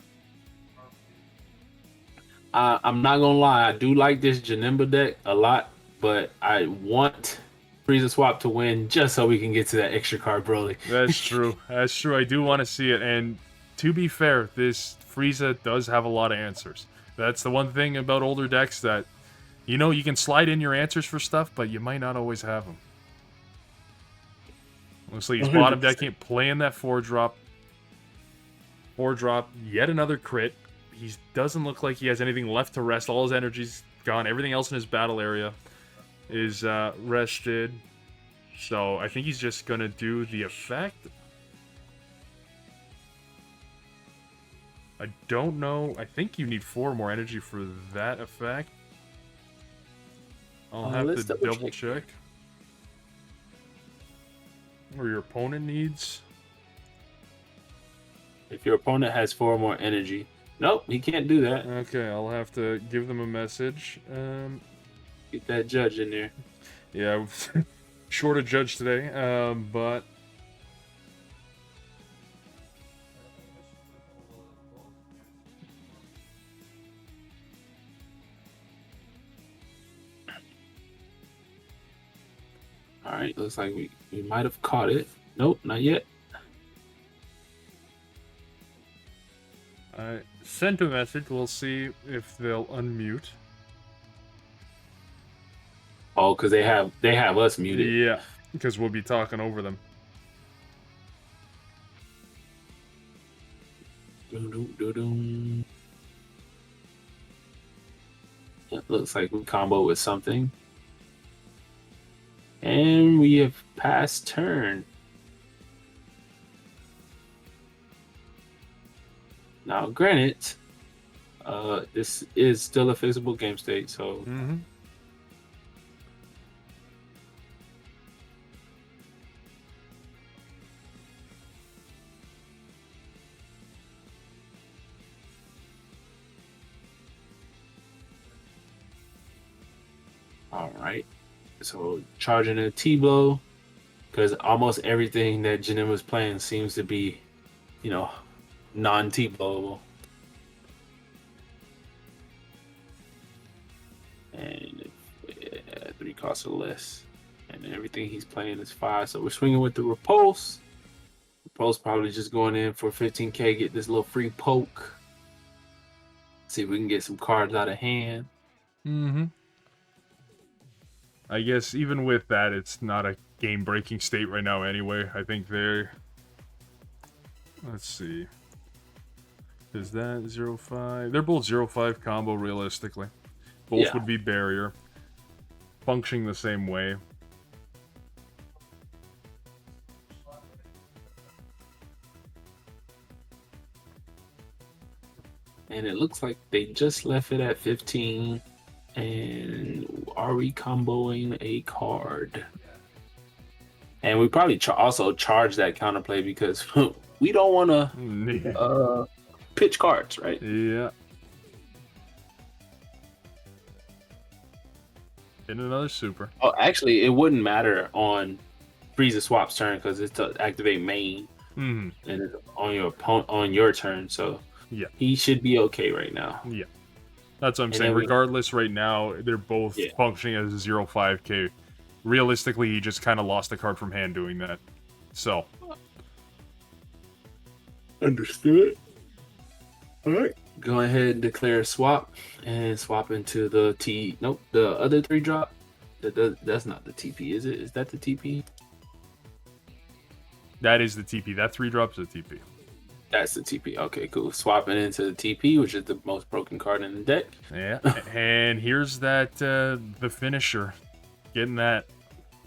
I'm not gonna lie, I do like this Janemba deck a lot, but I want Frieza swap to win just so we can get to that extra card Broly.
That's true. That's true. I do want to see it. And to be fair, this Frieza does have a lot of answers. That's the one thing about older decks that, you can slide in your answers for stuff, but you might not always have them. Looks like he's bottom decking, playing that 4-drop. 4-drop, yet another crit. He doesn't look like he has anything left to rest. All his energy's gone. Everything else in his battle area is rested. So I think he's just going to do the effect. I don't know. I think you need 4 more energy for that effect. I'll have to double check. Or your opponent needs.
If your opponent has 4 more energy. Nope, he can't do that.
Okay, I'll have to give them a message.
Get that judge in there.
Yeah, short a judge today, but...
All right, looks like we might have caught it. Nope, not yet.
I sent a message. We'll see if they'll unmute.
Oh, because they have us muted.
Yeah, because we'll be talking over them.
It looks like we combo with something. And we have passed turn. Now, granted, this is still a fixable game state, so all right. So charging a T-blow, because almost everything that Janim was playing seems to be, non-T-blowable. And 3 costs or less. And everything he's playing is 5. So we're swinging with the Repulse. Repulse probably just going in for 15k, get this little free poke. See if we can get some cards out of hand.
I guess even with that, it's not a game-breaking state right now anyway. I think they're... Let's see. Is that 0-5? They're both 0-5 combo, realistically. Both would be barrier. Functioning the same way.
And it looks like they just left it at 15. And are we comboing a card? And we probably also charge that counterplay because we don't want to pitch cards, right?
Yeah. In another super.
Oh, actually, it wouldn't matter on Frieza swap's turn because it's to activate main, and it's on your opponent on your turn. So
yeah,
he should be okay right now.
Yeah, that's what I'm saying. Regardless, right now they're both functioning as a 0-5k. Realistically, he just kind of lost a card from hand doing that. So
understood. All right. Go ahead and declare a swap and swap into the the other 3 drop. That's not the TP, is it? Is that the TP?
That is the TP. That 3 drops is the TP.
That's the TP. Okay, cool. Swapping into the TP, which is the most broken card in the deck.
Yeah. And here's that the finisher. Getting that.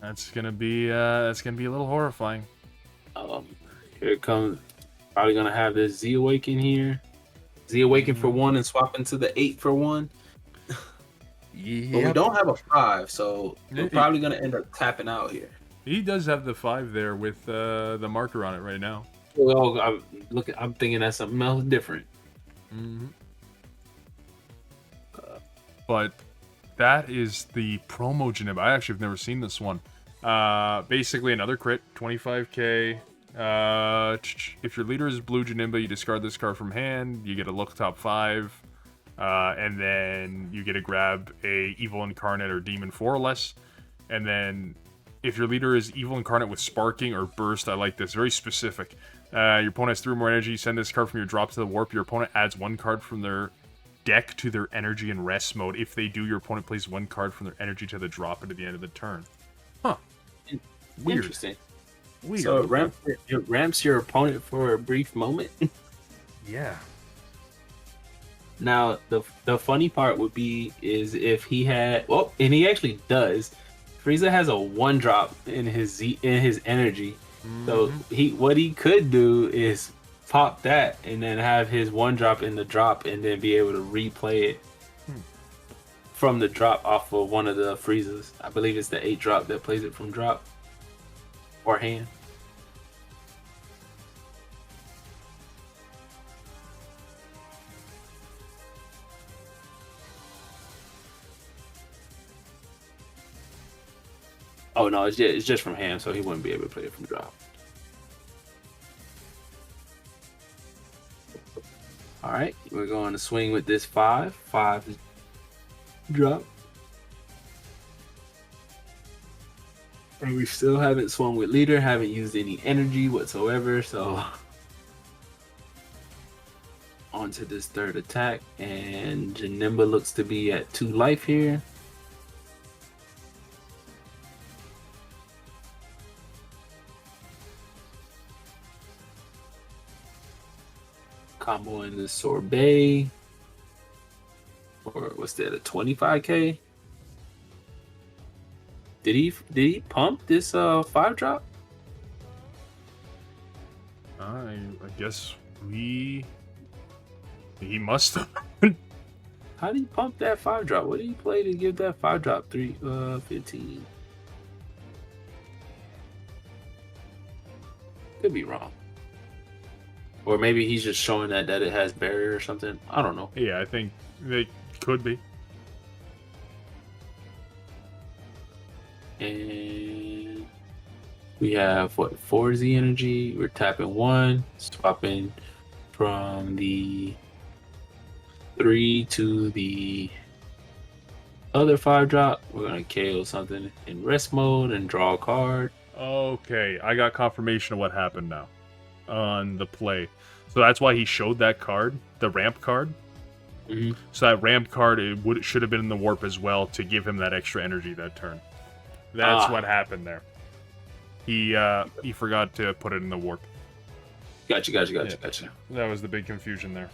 That's gonna be a little horrifying.
Here it comes. Probably gonna have this Z Awaken here. Z Awaken for 1 and swap into the 8 for 1.
Yeah. But we don't have a 5, so we're probably gonna end up tapping out here.
He does have the 5 there with the marker on it right now.
Well, I'm thinking that's something else different.
But that is the promo Janim. I actually have never seen this one. Basically another crit, 25k. If your leader is blue Janemba, you discard this card from hand. You get a look top 5, and then you get to grab a evil incarnate or demon 4 or less. And then if your leader is evil incarnate with sparking or burst, I like this, very specific. Your opponent has 3 more energy. Send this card from your drop to the warp. Your opponent adds 1 card from their deck to their energy and rest mode. If they do, your opponent plays 1 card from their energy to the drop at the end of the turn. Huh. Weird.
Interesting.
Weird.
So it ramps your opponent for a brief moment.
Yeah.
Now the funny part would be is if he had and he actually does. Frieza has a 1-drop in his energy. So what he could do is pop that and then have his 1-drop in the drop and then be able to replay it from the drop off of one of the Friezas. I believe it's the 8-drop that plays it from drop or hand. Oh no, it's just from hand, so he wouldn't be able to play it from drop. All right, we're going to swing with this 5. 5 drop. And we still haven't swung with leader, haven't used any energy whatsoever, so on to this third attack, and Janemba looks to be at 2 life here. Combo in the sorbet. Or what's that, a 25k? Did he pump this 5-drop?
I guess he must have.
How did he pump that 5-drop? What did he play to give that 5-drop 15? Could be wrong. Or maybe he's just showing that it has barrier or something. I don't know.
Yeah, I think they could be.
And we have 4Z energy. We're tapping 1, swapping from the 3 to the other 5-drop. We're gonna KO something in rest mode and draw a card.
Okay, I got confirmation of what happened now on the play. So that's why he showed that card, the ramp card.
Mm-hmm.
So that ramp card, it should have been in the warp as well to give him that extra energy that turn. That's what happened there. He forgot to put it in the warp.
Gotcha.
That was the big confusion there.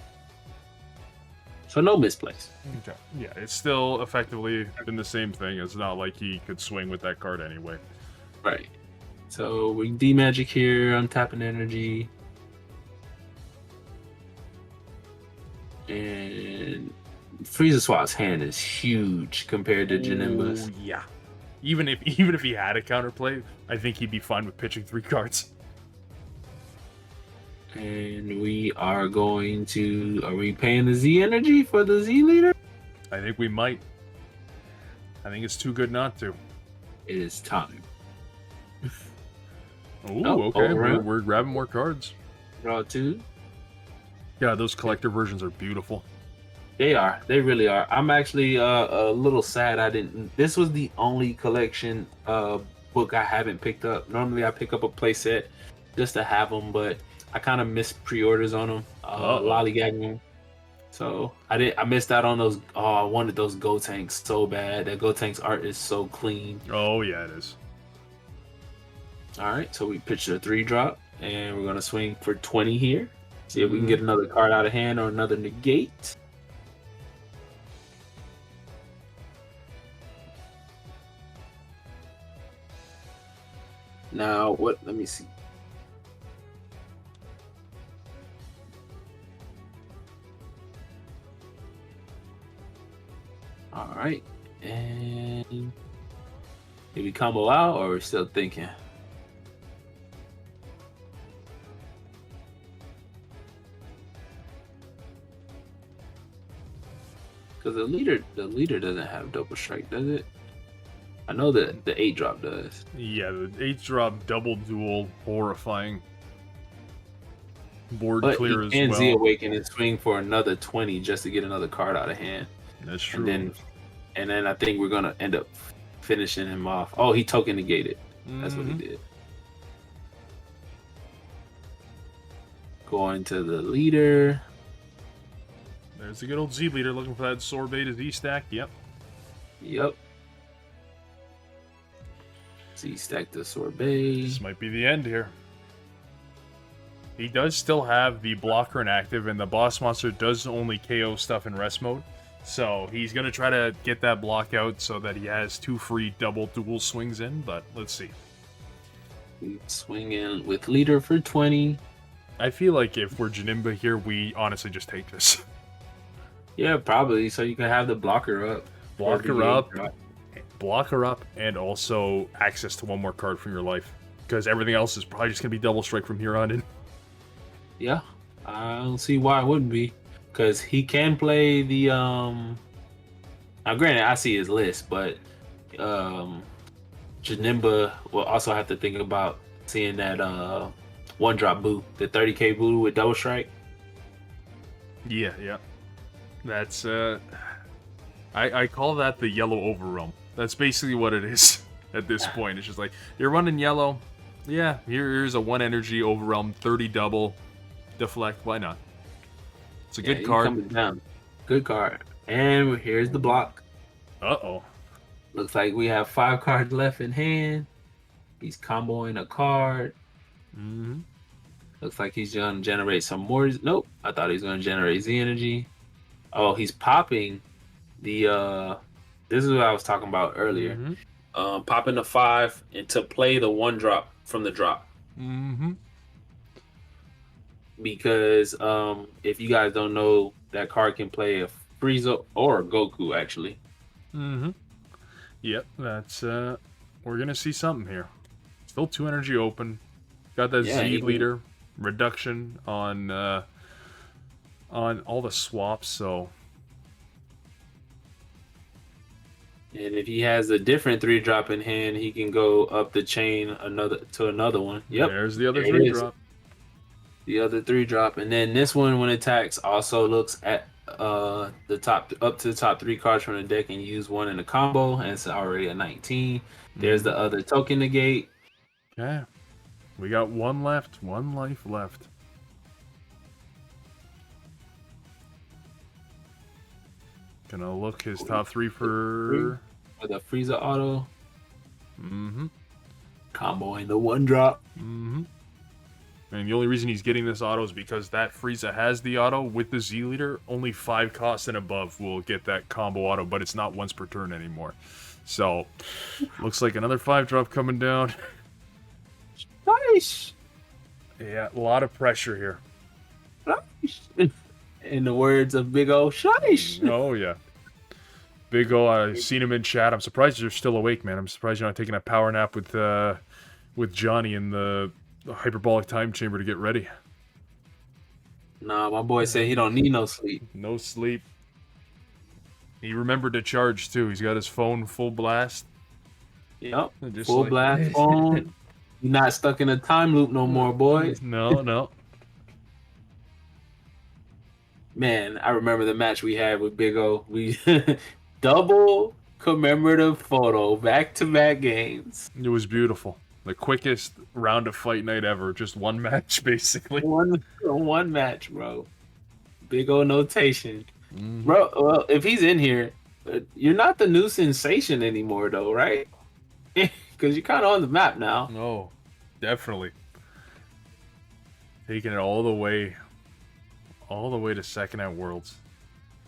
So no misplays.
Okay. Yeah, it's still effectively been the same thing. It's not like he could swing with that card anyway.
Right. So we D-Magic here, untapping energy. And Frieza Swap's hand is huge compared to Janemba's.
Oh, yeah. Even if he had a counterplay, I think he'd be fine with pitching 3 cards.
And we are going to... Are we paying the Z energy for the Z leader?
I think we might. I think it's too good not to.
It is time.
Ooh, okay. We're grabbing more cards.
Draw 2.
Yeah, those collector versions are beautiful.
They are. They really are. I'm actually a little sad I didn't... This was the only collection book I haven't picked up. Normally I pick up a playset just to have them, but I kind of missed pre-orders on them. Lollygagging them. So I missed out on those. Oh, I wanted those Go Tanks so bad. That Go Tanks art is so clean.
Oh, yeah, it is.
All right, so we pitched a 3-drop, and we're going to swing for 20 here. See if we can get another card out of hand or another negate. Now, what? Let me see. All right, and did we combo out, or we're still thinking? Because the leader doesn't have double strike, does it? I know that the 8-drop does.
Yeah, the 8-drop double duel, horrifying. Board
But
clear
you
as
can
well.
Z-Awaken and swing for another 20 just to get another card out of hand.
That's true.
And then I think we're gonna end up finishing him off. Oh, he token negated. That's what he did. Going to the leader.
There's a good old Z leader looking for that sorbet to Z stack. Yep.
Z stack the sorbet.
This might be the end here. He does still have the blocker inactive, and the boss monster does only KO stuff in rest mode. So he's going to try to get that block out so that he has 2 free double dual swings in, but let's see.
Swing in with leader for 20.
I feel like if we're Janemba here, we honestly just take this.
Yeah, probably. So you can have the blocker up.
Block her up, and also access to 1 more card from your life. Because everything else is probably just going to be double strike from here on in.
Yeah, I don't see why it wouldn't be. Because he can play the... Now, granted, I see his list, but Janemba will also have to think about seeing that 1-drop boo, the 30k boo with double strike.
Yeah. That's, I call that the yellow overwhelm. That's basically what it is. at this point. It's just like, you're running yellow. Yeah, here's a 1 energy overwhelm, 30 double, deflect. Why not? It's a good card.
Coming down. Good card. And here's the block.
Uh-oh.
Looks like we have 5 cards left in hand. He's comboing a card.
Mm-hmm.
Looks like he's going to generate some more. Nope. I thought he was going to generate Z energy. Oh, he's popping the... This is what I was talking about earlier.
Mm-hmm.
Popping the 5 and to play the 1 drop from the drop.
Mm-hmm.
Because if you guys don't know, that card can play a Frieza or a Goku, actually.
Mm-hmm. Yep, that's... we're going to see something here. Still 2 energy open. Got that Z leader reduction on all the swaps, so...
And if he has a different 3-drop in hand, he can go up the chain to another one. Yep.
There's the other 3-drop.
The other 3-drop. And then this one, when it attacks, also looks at the top up to the top 3 cards from the deck and use 1 in the combo, and it's already a 19. There's the other token negate.
Okay. We got 1 left. 1 life left. Gonna look his top 3 for
the Frieza auto.
Mm-hmm.
Comboing the 1-drop.
Mm-hmm. And the only reason he's getting this auto is because that Frieza has the auto with the Z leader. Only 5 costs and above will get that combo auto, but it's not once per turn anymore. So, looks like another 5-drop coming down.
Nice.
Yeah, a lot of pressure here.
Nice. In the words of Big O, shish.
Oh, yeah. Big O, I've seen him in chat. I'm surprised you're still awake, man. I'm surprised you're not taking a power nap with Johnny in the hyperbolic time chamber to get ready.
Nah, my boy said he don't need no sleep.
No sleep. He remembered to charge, too. He's got his phone full blast.
Yep, full blast phone. You're not stuck in a time loop no more, boy.
No.
Man, I remember the match we had with Big O. We double commemorative photo, back-to-back games.
It was beautiful. The quickest round of fight night ever. Just 1 match, basically.
One match, bro. Big O notation.
Mm-hmm.
Bro, well, if he's in here, you're not the new sensation anymore, though, right? Because you're kind of on the map now.
No, definitely. Taking it all the way to second at Worlds.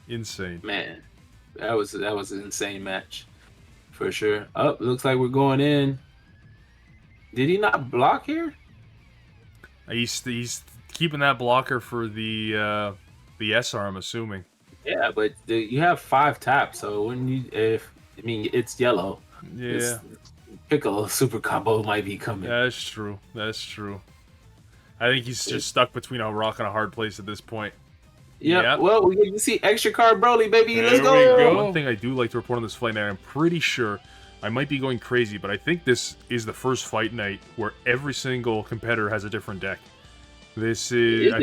Insane.
Man, that was an insane match. For sure. Oh, looks like we're going in. Did he not block here?
He's keeping that blocker for the SR, I'm assuming.
Yeah, but you have 5 taps, so it's yellow.
Yeah.
Piccolo super combo might be coming.
That's true. I think he's just stuck between a rock and a hard place at this point.
Yep. Well, we get to see extra card Broly, baby. Let's go.
There we go. One thing I do like to report on this fight night, I'm pretty sure, I might be going crazy, but I think this is the first fight night where every single competitor has a different deck. This is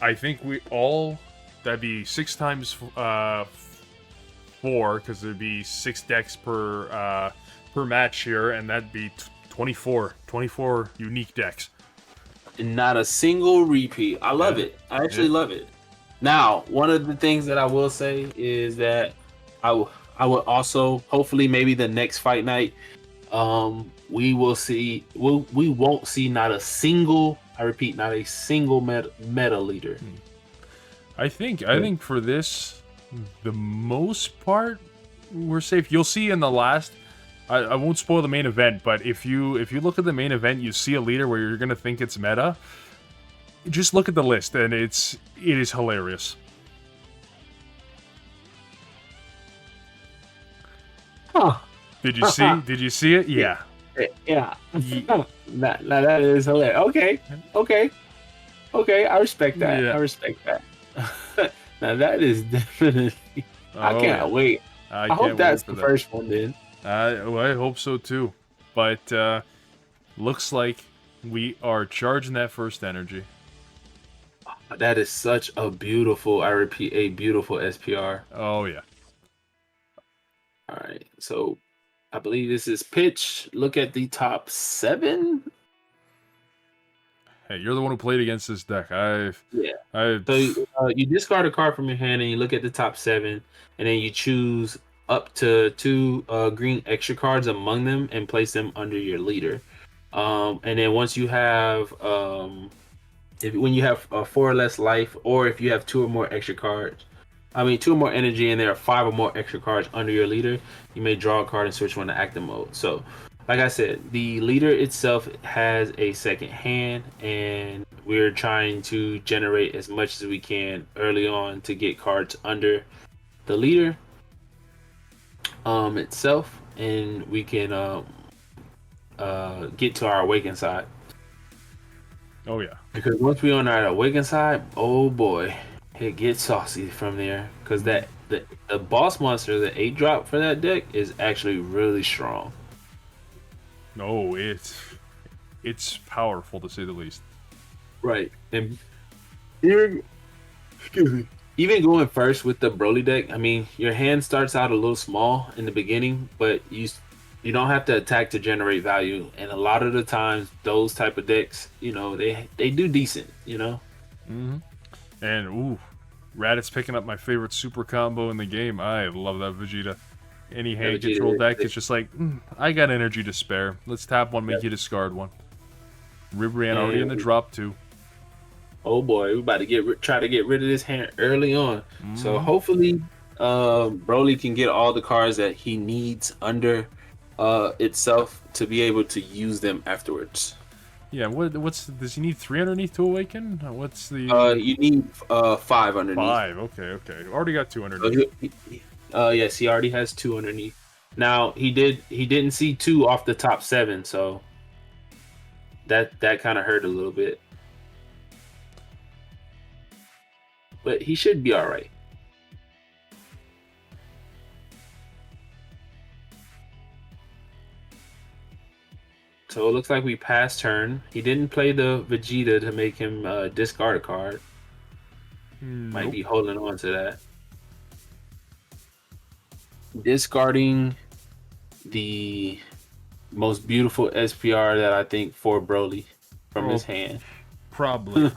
I think we all, that'd be 6 times 4, because there'd be 6 decks per match here, and that'd be 24 unique decks.
And not a single repeat. I love it. I actually love it. Now, one of the things that I will say is that I would also, hopefully, maybe the next fight night, we won't see not a single meta leader.
I think for this, the most part, we're safe. You'll see in the last. I won't spoil the main event, but if you look at the main event, you see a leader where you're gonna think it's meta. Just look at the list, and it is hilarious.
Huh.
Did you see? Did you see it? Yeah.
Yeah. Now that is hilarious. Okay. I respect that.
Yeah.
I respect that. Now that is definitely. I can't wait. I hope that's the first one then.
Well, I hope so too. But looks like we are charging that first energy.
That is such a beautiful, I repeat, a beautiful SPR.
Oh, yeah.
All right. So I believe this is pitch. Look at the top 7.
Hey, you're the one who played against this deck.
So you discard a card from your hand and you look at the top 7, and then you choose up to 2 green extra cards among them and place them under your leader. And then once you have when you have 4 or less life, or if you have 2 or more extra cards, 2 or more energy, and there are 5 or more extra cards under your leader, you may draw a card and switch one to active mode. So, like I said, the leader itself has a second hand, and we're trying to generate as much as we can early on to get cards under the leader itself, and we can get to our awakened side.
Oh yeah.
Because once we're on our awakened side, oh boy, it gets saucy from there. Because the boss monster, the 8-drop for that deck, is actually really strong.
No, it's powerful to say the least.
Right. And even going first with the Broly deck, your hand starts out a little small in the beginning, but you don't have to attack to generate value. And a lot of the times, those type of decks, they do decent,
Mm-hmm. And Raditz picking up my favorite super combo in the game. I love that Vegeta. Any hand control deck, it's just like, I got energy to spare. Let's tap one, make you discard one. Ribran already in the drop too.
Oh boy, we're about to try to get rid of this hand early on. Mm-hmm. So hopefully, Broly can get all the cards that he needs under itself to be able to use them afterwards.
Yeah, does he need 3 underneath to awaken? What's the...
you need 5 underneath.
5, okay. Already got 2 underneath.
Yes, he already has 2 underneath. Now, he didn't see 2 off the top 7, so that kind of hurt a little bit. But he should be all right. So it looks like we passed turn. He didn't play the Vegeta to make him discard a card.
Nope.
Might be holding on to that. Discarding the most beautiful SPR that I think for Broly from his hand.
Probably.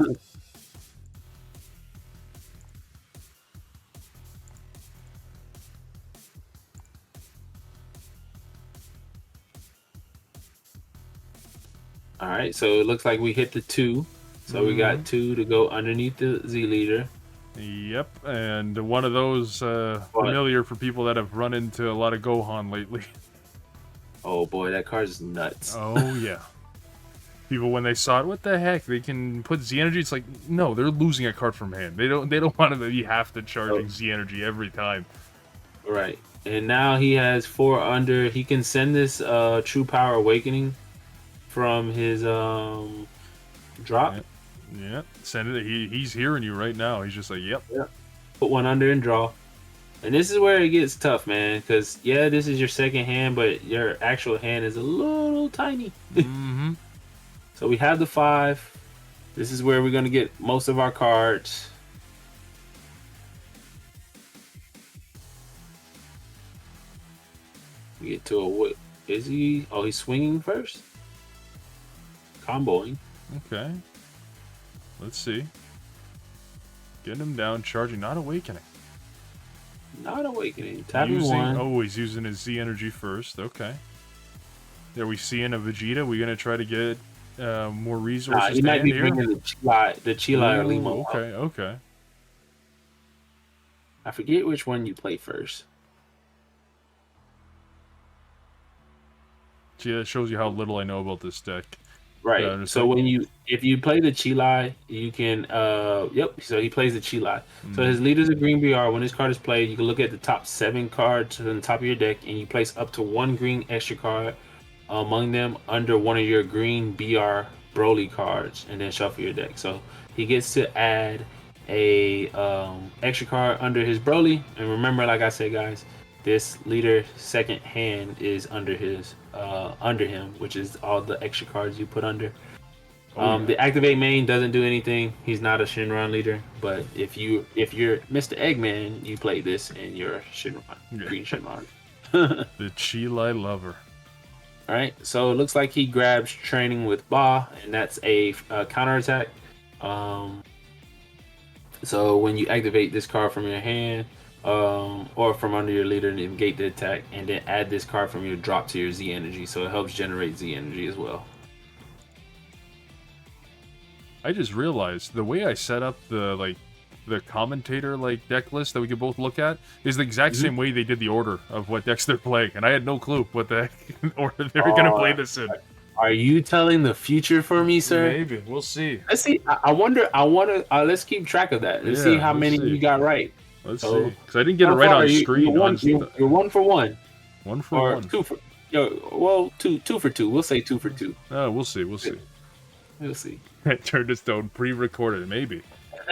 All right, so it looks like we hit the 2. So we got 2 to go underneath the Z leader.
Yep, and one of those familiar for people that have run into a lot of Gohan lately.
Oh boy, that card is nuts.
Oh yeah. People, when they saw it, what the heck? They can put Z energy. It's like, no, they're losing a card from hand. They don't want to be half the charging Z energy every time.
Right, and now he has 4 under. He can send this True Power Awakening from his drop.
Yeah, send it. He's hearing you right now. He's just like, yep.
Put 1 under and draw. And this is where it gets tough, man. Because, this is your second hand, but your actual hand is a little tiny.
Mm-hmm.
So we have the 5. This is where we're going to get most of our cards. We get to a what? Is he? Oh, he's swinging first? Comboing.
Okay. Let's see. Getting him down, charging, not awakening.
Not awakening. Tapping 1.
Oh, he's using his Z energy first. Okay. Are we seeing a Vegeta? We gonna try to get more resources?
He might be bringing the Chila or Limo.
Okay.
I forget which one you play first.
See, that shows you how little I know about this deck.
Right. So if you play the Chilai, you can so he plays the Chilai. So his leader's a green BR. When this card is played, you can look at the top 7 cards on the top of your deck, and you place up to 1 green extra card among them under one of your green BR Broly cards, and then shuffle your deck. So he gets to add a extra card under his Broly. And remember, like I said, guys, this leader second hand is under him, which is all the extra cards you put under. The activate main doesn't do anything. He's not a Shinron leader, but if you're Mr. Eggman, you play this and you're Shinron, green Shinron.
The Chile lover.
All right, so it looks like he grabs training with Ba, and that's a counterattack. So when you activate this card from your hand or from under your leader, negate the attack, and then add this card from your drop to your Z energy. So it helps generate Z energy as well.
I just realized the way I set up the commentator deck list that we could both look at is the exact same way they did the order of what decks they're playing, and I had no clue what the heck order they were gonna play this in.
Are you telling the future for me, sir?
Maybe we'll see.
Let's see. I wonder. I want to. Let's keep track of that. Let's see how many you got right.
Let's see, because I didn't get it right on screen.
You're 1 for 1.
1 for 1.
2 for. Well, two for 2. We'll say 2 for 2.
We'll see. We'll see.
We'll see.
Turned to stone pre-recorded. Maybe.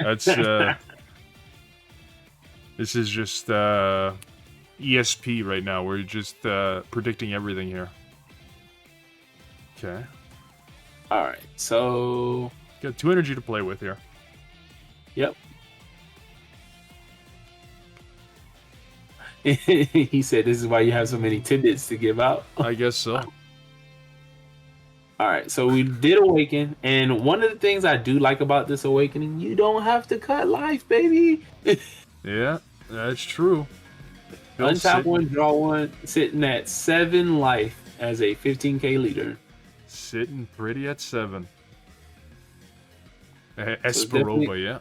That's this is just ESP right now. We're just predicting everything here. Okay.
All right. So
got 2 energy to play with here.
Yep. He said this is why you have so many tidbits to give out.
I guess so.
All right, so we did awaken, and one of the things I do like about this awakening, you don't have to cut life, baby.
Yeah, that's true.
Untap 1, draw 1, sitting at 7 life as a 15k leader.
Sitting pretty at 7. Esperoba, yeah.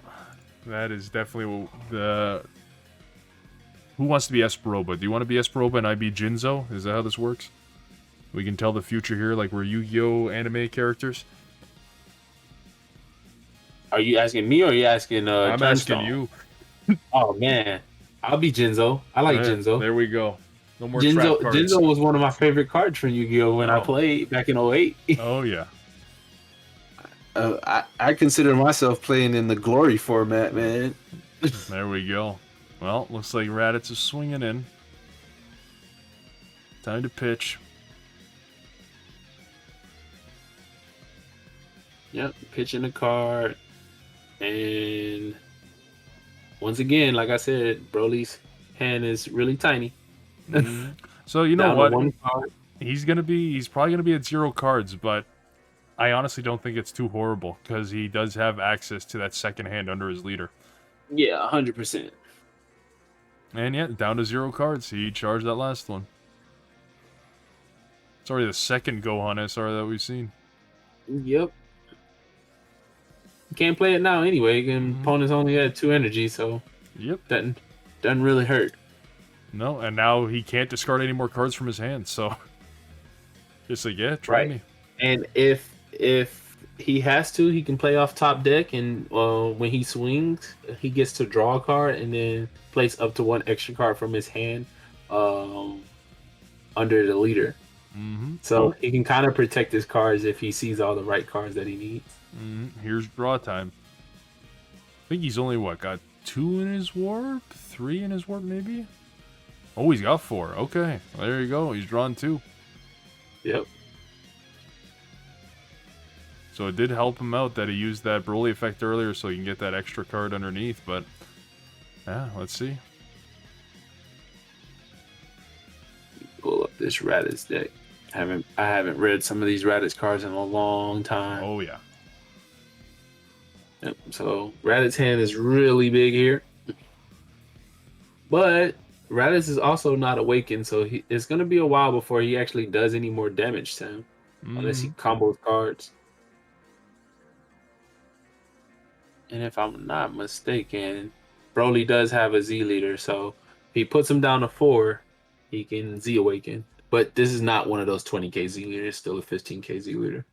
That is definitely the... Who wants to be Esperoba? Do you want to be Esperoba and I be Jinzo? Is that how this works? We can tell the future here like we're Yu-Gi-Oh! Anime characters.
Are you asking me or are you asking
I'm asking you.
Oh, man. I'll be Jinzo. I like Jinzo.
There we go. No more
Jinzo,
trap cards.
Jinzo was one of my favorite cards from Yu-Gi-Oh! When I played back in 08.
Oh, yeah.
I consider myself playing in the glory format, man.
There we go. Well, looks like Raditz is swinging in. Time to pitch.
Yep, pitching a card. And once again, like I said, Broly's hand is really tiny.
So you know what? He's probably gonna be at 0 cards, but I honestly don't think it's too horrible because he does have access to that second hand under his leader.
Yeah, 100%.
And yeah, down to 0 cards. He charged that last one. It's already the second Gohan SR that we've seen.
Yep. You can't play it now anyway. Opponents only had 2 energy, so
yep,
doesn't really hurt.
No, and now he can't discard any more cards from his hand, so just like, yeah, try me.
And if he has to, he can play off top deck, and when he swings, he gets to draw a card and then place up to 1 extra card from his hand under the leader. So he can kind of protect his cards if he sees all the right cards that he needs.
Here's draw time. I think he's only, got 2 in his warp? 3 in his warp, maybe? Oh, he's got 4. Okay, well, there you go. He's drawn 2.
Yep.
So it did help him out that he used that Broly effect earlier so he can get that extra card underneath, but yeah, let's see.
Pull up this Raditz deck. I haven't read some of these Raditz cards in a long time.
Oh yeah.
Yep. So Raditz hand is really big here. But Raditz is also not awakened, so it's gonna be a while before he actually does any more damage to him. Unless he combos cards. And if I'm not mistaken, Broly does have a Z leader, so if he puts him down to 4, he can Z awaken. But this is not one of those 20k Z leaders, still a 15k Z leader.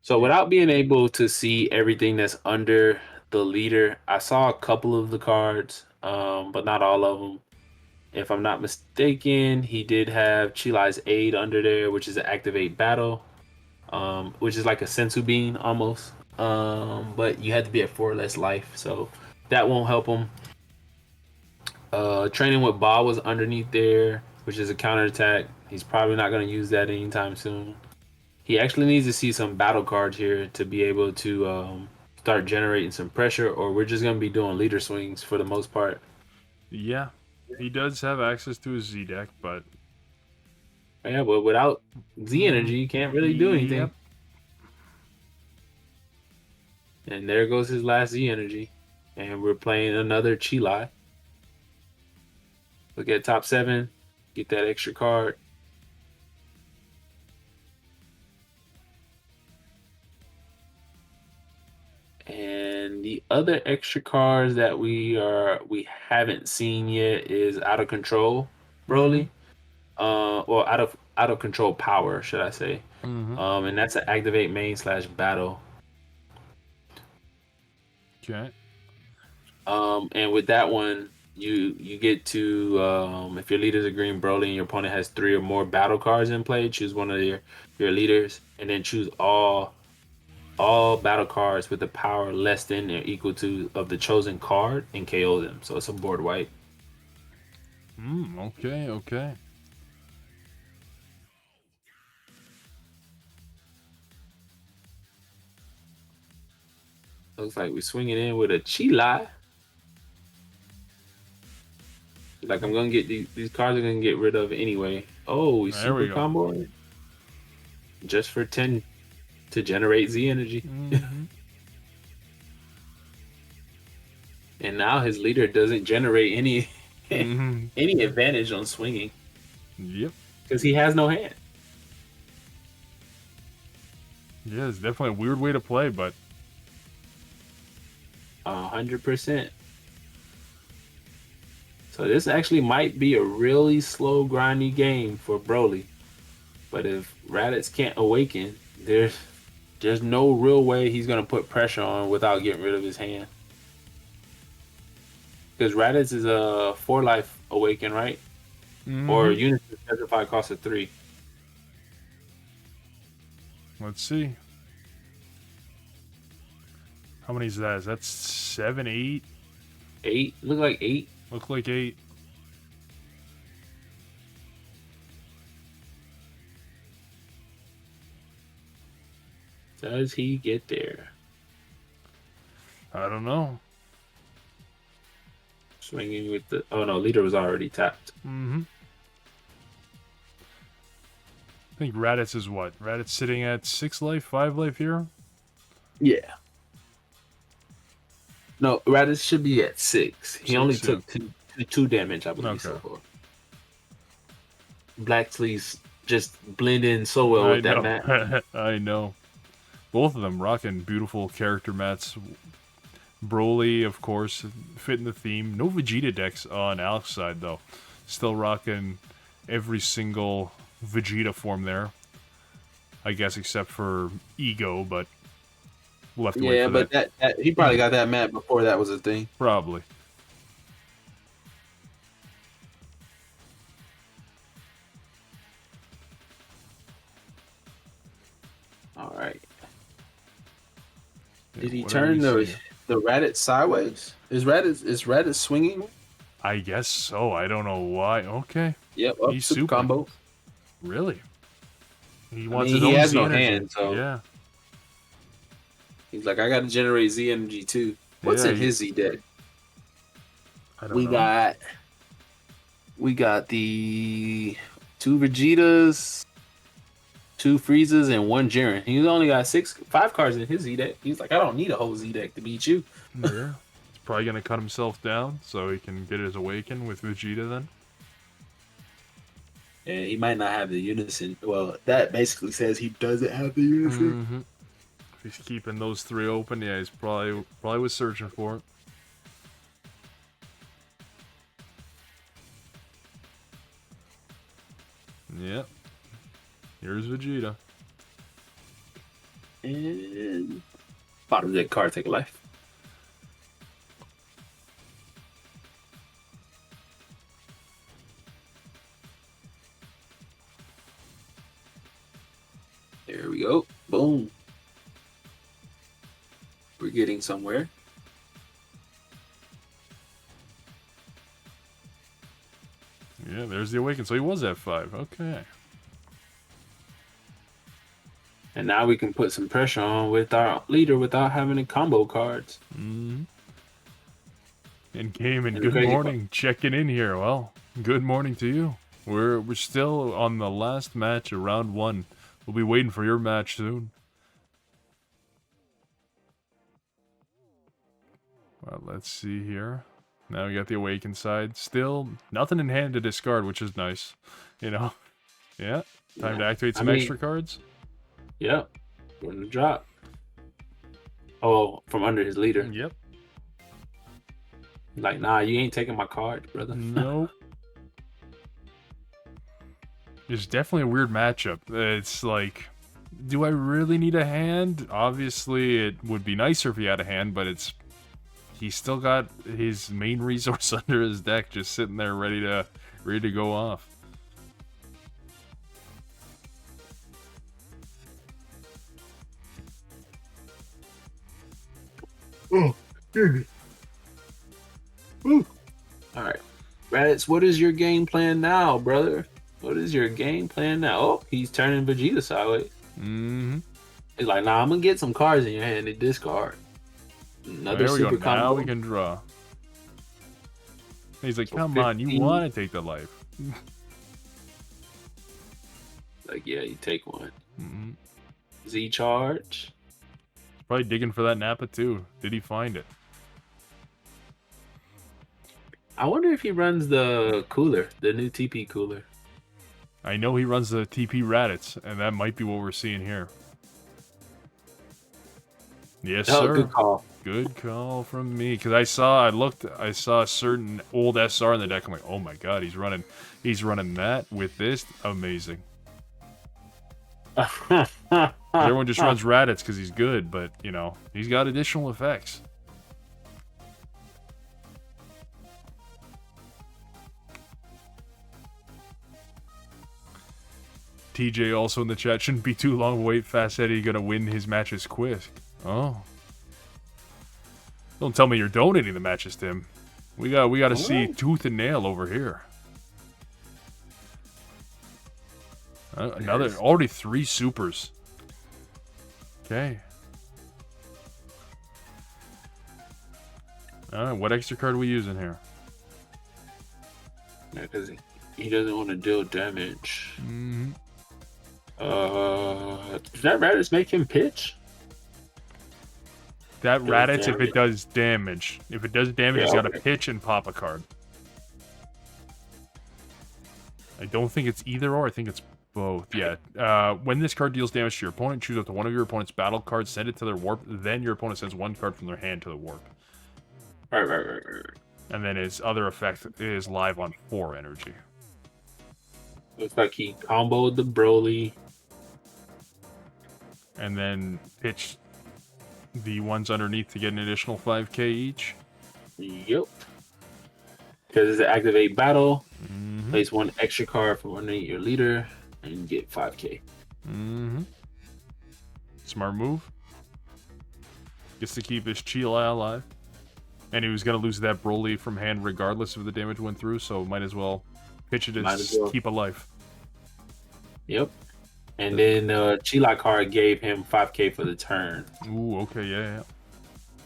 So without being able to see everything that's under the leader, I saw a couple of the cards, but not all of them. If I'm not mistaken, he did have Chilai's Aid under there, which is an activate battle, which is like a Sensu Bean almost. But you had to be at 4 less life, so that won't help him. Training with Ba was underneath there, which is a counterattack. He's probably not going to use that anytime soon. He actually needs to see some battle cards here to be able to start generating some pressure, or we're just going to be doing leader swings for the most part.
Yeah. He does have access to his Z deck, but
Yeah, but without Z energy, you can't really do anything.
Yep.
And there goes his last Z energy. And we're playing another Chilai. Look at top 7. Get that extra card. And the other extra cards that we haven't seen yet is Out of Control Broly. Well, out of control power, should I say. And that's an activate main / battle.
Okay.
And with that one, you get to if your leader's a green Broly and your opponent has 3 or more battle cards in play, choose one of your leaders and then choose all battle cards with a power less than or equal to of the chosen card and KO them. So it's a board wipe.
Okay.
Looks like we're swinging in with a Chilai. Like I'm gonna get these cards are gonna get rid of anyway. Oh, we super combo just for 10 to generate Z energy. And now his leader doesn't generate any any advantage on swinging.
Yep.
Because he has no hand.
Yeah, it's definitely a weird way to play, but
100%. So this actually might be a really slow, grindy game for Broly. But if Raditz can't awaken, there's no real way he's gonna put pressure on without getting rid of his hand. Because Raditz is a 4-life awaken, right? Or units with specified cost of 3.
Let's see. How many is that? Is that 7, 8?
8? Look like 8.
Look like 8.
Does he get there?
I don't know.
Swinging with the... Oh, no. Leader was already tapped.
I think Raditz is what? Raditz sitting at 6 life, 5 life here?
Yeah. No, Raditz should be at 6. He only took 2 damage, I believe, so far. Black Sleeves just blend in so well with that mat.
I know. Both of them rocking beautiful character mats. Broly, of course, fitting the theme. No Vegeta decks on Alex's side, though. Still rocking every single Vegeta form there. I guess except for Ego, but we'll have to wait for that.
That he probably got that mat before that was a thing.
Probably.
All right.
Yeah, did he turn the Raditz sideways? Is Raditz swinging?
I guess so. I don't know why. Okay.
Yep.
He's super
combo.
Really? He
wants his own has no hand, so
yeah.
He's like, I got to generate Z energy too. What's in his Z deck?
I don't know.
We got the 2 Vegetas, 2 Friezas, and 1 Jiren. He's only got 5 cards in his Z deck. He's like, I don't need a whole Z deck to beat you.
Yeah. He's probably gonna cut himself down so he can get his awaken with Vegeta then.
And he might not have the unison. Well, that basically says he doesn't have the unison.
If he's keeping those 3 open, yeah, he's probably was searching for it. Yep. Here's Vegeta.
And bottom deck card, take a life. There we go. Boom. We're getting somewhere.
Yeah, there's the awaken. So he was at 5. Okay.
And now we can put some pressure on with our leader without having to combo cards.
In game and
And the
good
crazy
morning. Checking in here. Well, good morning to you. We're still on the last match of round 1. We'll be waiting for your match soon. Well, let's see here. Now we got the Awakened side. Still nothing in hand to discard, which is nice. You know? Yeah. Time to activate some extra cards.
Yep. Going to drop. Oh, from under his leader.
Yep.
Like, nah, you ain't taking my card, brother.
Nope. It's definitely a weird matchup. It's like, do I really need a hand? Obviously, it would be nicer if he had a hand, but he's still got his main resource under his deck, just sitting there ready to go off.
Oh, Ooh. All right, Raditz, what is your game plan now, brother? What is your game plan now? Oh, he's turning Vegeta sideways.
Mm-hmm.
He's like, nah, I'm gonna get some cards in your hand and discard. Another
There we
super
go.
combo.
Now we can draw. He's like,
So
come on, you
15.
want to take the life.
Like, yeah, you take one.
Mm-hmm.
Z charge.
Probably digging for that Nappa too. Did he find it?
I wonder if he runs the cooler, the new TP cooler.
I know he runs the TP Raditz, and that might be what we're seeing here. Yes,
Oh,
sir.
good call.
Good call from me. Because I saw a certain old SR in the deck. I'm like, oh my god, he's running that with this. Amazing. Everyone just runs Raditz because he's good, but you know, he's got additional effects. TJ also in the chat, shouldn't be too long wait. Fast Eddie gonna win his matches quick. Oh. Don't tell me you're donating the matches to him. We gotta see tooth and nail over here. Another already 3 supers. Okay. Alright, what extra card are we using here?
Yeah, because he doesn't want to deal damage.
Mm-hmm.
Does that Raditz make him pitch?
That Raditz, if
damage.
it does damage. If it does damage,
Yeah,
he's got to
okay.
pitch and pop a card. I don't think it's either or. I think it's both. Yeah. When this card deals damage to your opponent, choose up to one of your opponent's battle cards, send it to their warp. Then your opponent sends one card from their hand to the warp.
Right.
And then his other effect is live on 4 energy.
Looks like he comboed the Broly.
And then pitch the ones underneath to get an additional 5k each.
Yep. Because it's an activate battle.
Mm-hmm.
Place 1 extra card from underneath your leader and get 5k.
Mm-hmm. Smart move. Gets to keep his Chila alive. And he was going to lose that Broly from hand regardless if the damage went through, so might as well pitch it and keep a life.
Yep. And then Chila card gave him 5k for the turn.
Ooh, okay, yeah.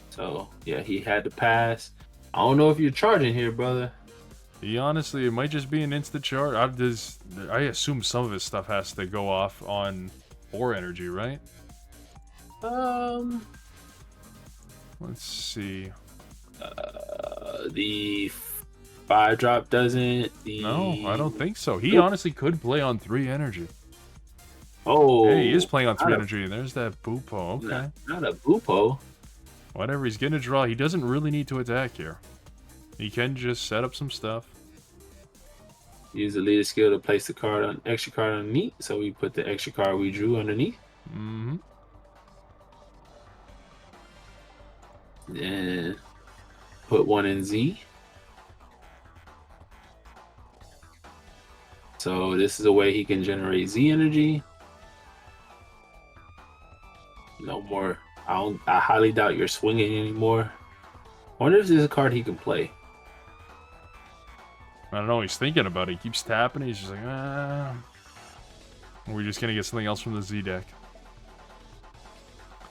So, yeah, he had to pass. I don't know if you're charging here, brother.
He honestly, it might just be an instant charge. I assume some of his stuff has to go off on 4 energy, right? Let's see.
The 5-drop doesn't.
No, I don't think so. He honestly could play on 3 energy.
Oh,
Hey, he is playing on 3 energy, and there's that Boopo. Okay.
Not a Boopo.
Whatever, he's getting a draw. He doesn't really need to attack here. He can just set up some stuff.
Use the leader skill to place the card on extra card underneath. So we put the extra card we drew underneath.
Mm-hmm.
Then put 1 in Z. So this is a way he can generate Z energy. No more. I highly doubt you're swinging anymore. I wonder if there's a card he can play.
I don't know, he's thinking about it. He keeps tapping. He's just like, We're just going to get something else from the Z deck.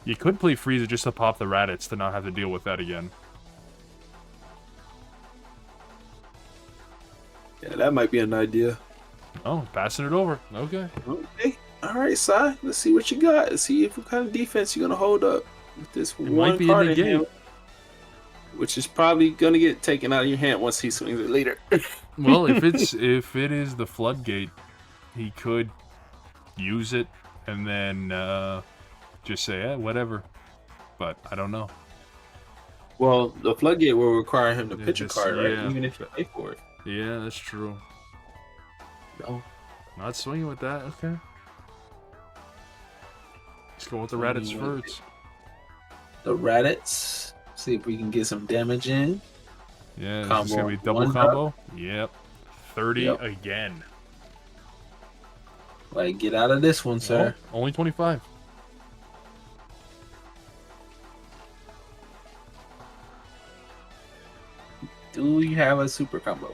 You could play Frieza just to pop the Raditz to not have to deal with that again.
Yeah, that might be an idea.
Oh, passing it over. Okay.
Okay. All right, Si. Let's see what you got. Let's see what kind of defense you're gonna hold up with this
It
one
might be a
card in
negate.
hand, which is probably gonna get taken out of your hand once he swings it later.
Well, if it is the floodgate, he could use it and then just say, whatever. But I don't know.
Well, the floodgate will require him to
Yeah,
pitch a
just-
card, right?
yeah.
Even if you pay for it.
Yeah, that's true.
No.
Not swinging with that. Okay. Let's go with the
Swinging
Raditz
with
first.
The Raditz. See if we can get some damage in.
Yeah, this is
Combo
gonna be double
one
combo. Yep. 30
Yep.
again.
Like, get out of this one, sir.
Oh, only 25.
Do you have a super combo?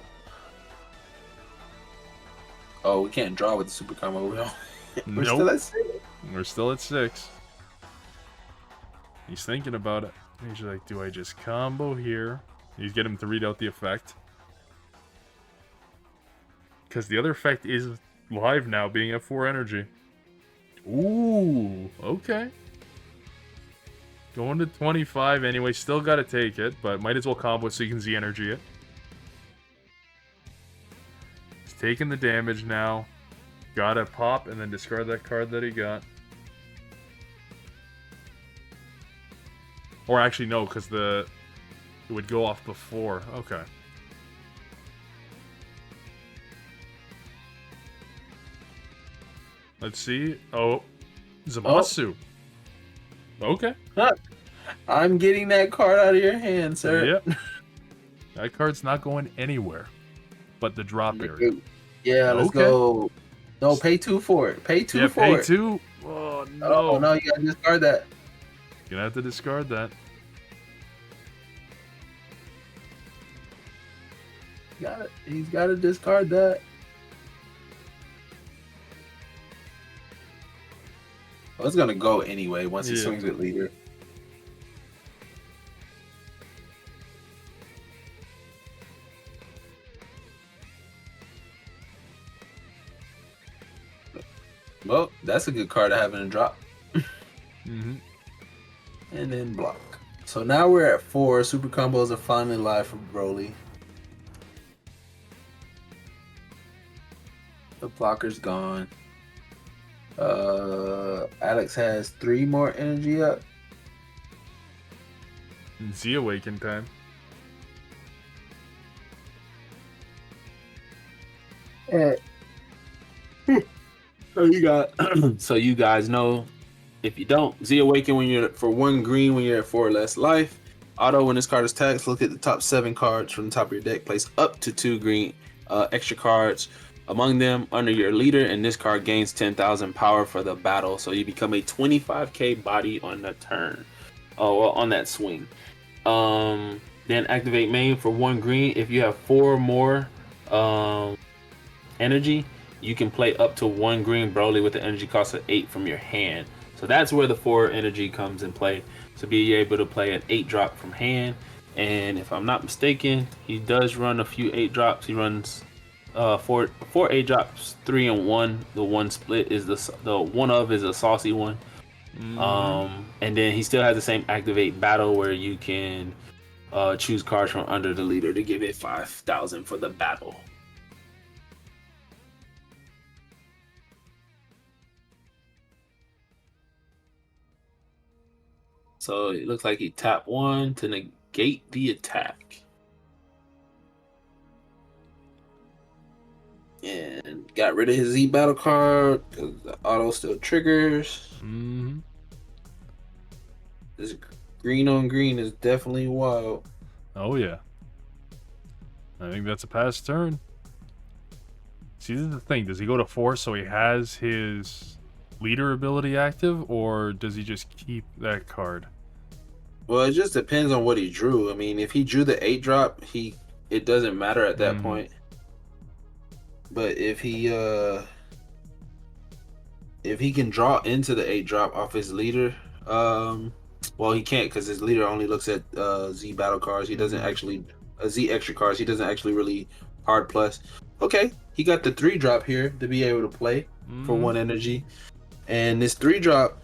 Oh, we can't draw with the super combo. We're still
Nope.
at 6.
We're still at 6. He's thinking about it. He's like, do I just combo here? He's getting him to read out the effect. Because the other effect is live now, being at 4 energy. Ooh, okay. Going to 25 anyway. Still got to take it, but might as well combo so you can Z energy it. He's taking the damage now. Gotta pop and then discard that card that he got. Or actually, no, because it would go off before. Okay. Let's see. Oh, Zamasu. Okay.
I'm getting that card out of your hand, sir.
Yep. That card's not going anywhere but the drop area.
Yeah, let's
Okay.
go. No, pay 2 for it. Pay 2
Yeah,
for
pay
it.
2. Oh, no.
Oh, no, you gotta discard that.
You're gonna have to discard that.
Got it. He's gotta discard that. Well, it's gonna go anyway once he
Yeah.
swings with leader. Well, that's a good card to have in a drop.
Mm-hmm.
And then block. So now we're at 4. Super combos are finally live for Broly. The blocker's gone. Alex has 3 more energy up.
Z Awaken time.
So you got so you guys know, if you don't, Z Awaken when you're for 1 green when you're at 4 or less life. Auto, when this card is taxed, look at the top 7 cards from the top of your deck, place up to 2 green extra cards among them under your leader, and this card gains 10,000 power for the battle. So you become a 25k body on the turn. Oh, well, on that swing. Then activate main for 1 green. If you have 4 more energy, you can play up to 1 green Broly with the energy cost of 8 from your hand. So that's where the 4 energy comes in play. To be able to play an 8-drop from hand. And if I'm not mistaken, he does run a few 8-drops. He runs 4 8-drops, 3 and 1. The 1 split is the one of is a saucy one. And then he still has the same activate battle where you can choose cards from under the leader to give it 5,000 for the battle. So it looks like he tapped 1 to negate the attack. And got rid of his Z battle card because the auto still triggers.
Mm-hmm.
This green on green is definitely wild.
Oh, yeah. I think that's a pass turn. See, this is the thing. Does he go to 4 so he has his leader ability active, or does he just keep that card?
Well, it just depends on what he drew. I mean, if he drew the 8-drop, it doesn't matter at that point. But if he can draw into the 8-drop off his leader, well, he can't because his leader only looks at Z battle cards. He doesn't actually Z extra cards. He doesn't actually really hard plus. okay, he got the 3-drop here to be able to play for 1 energy. And this 3-drop,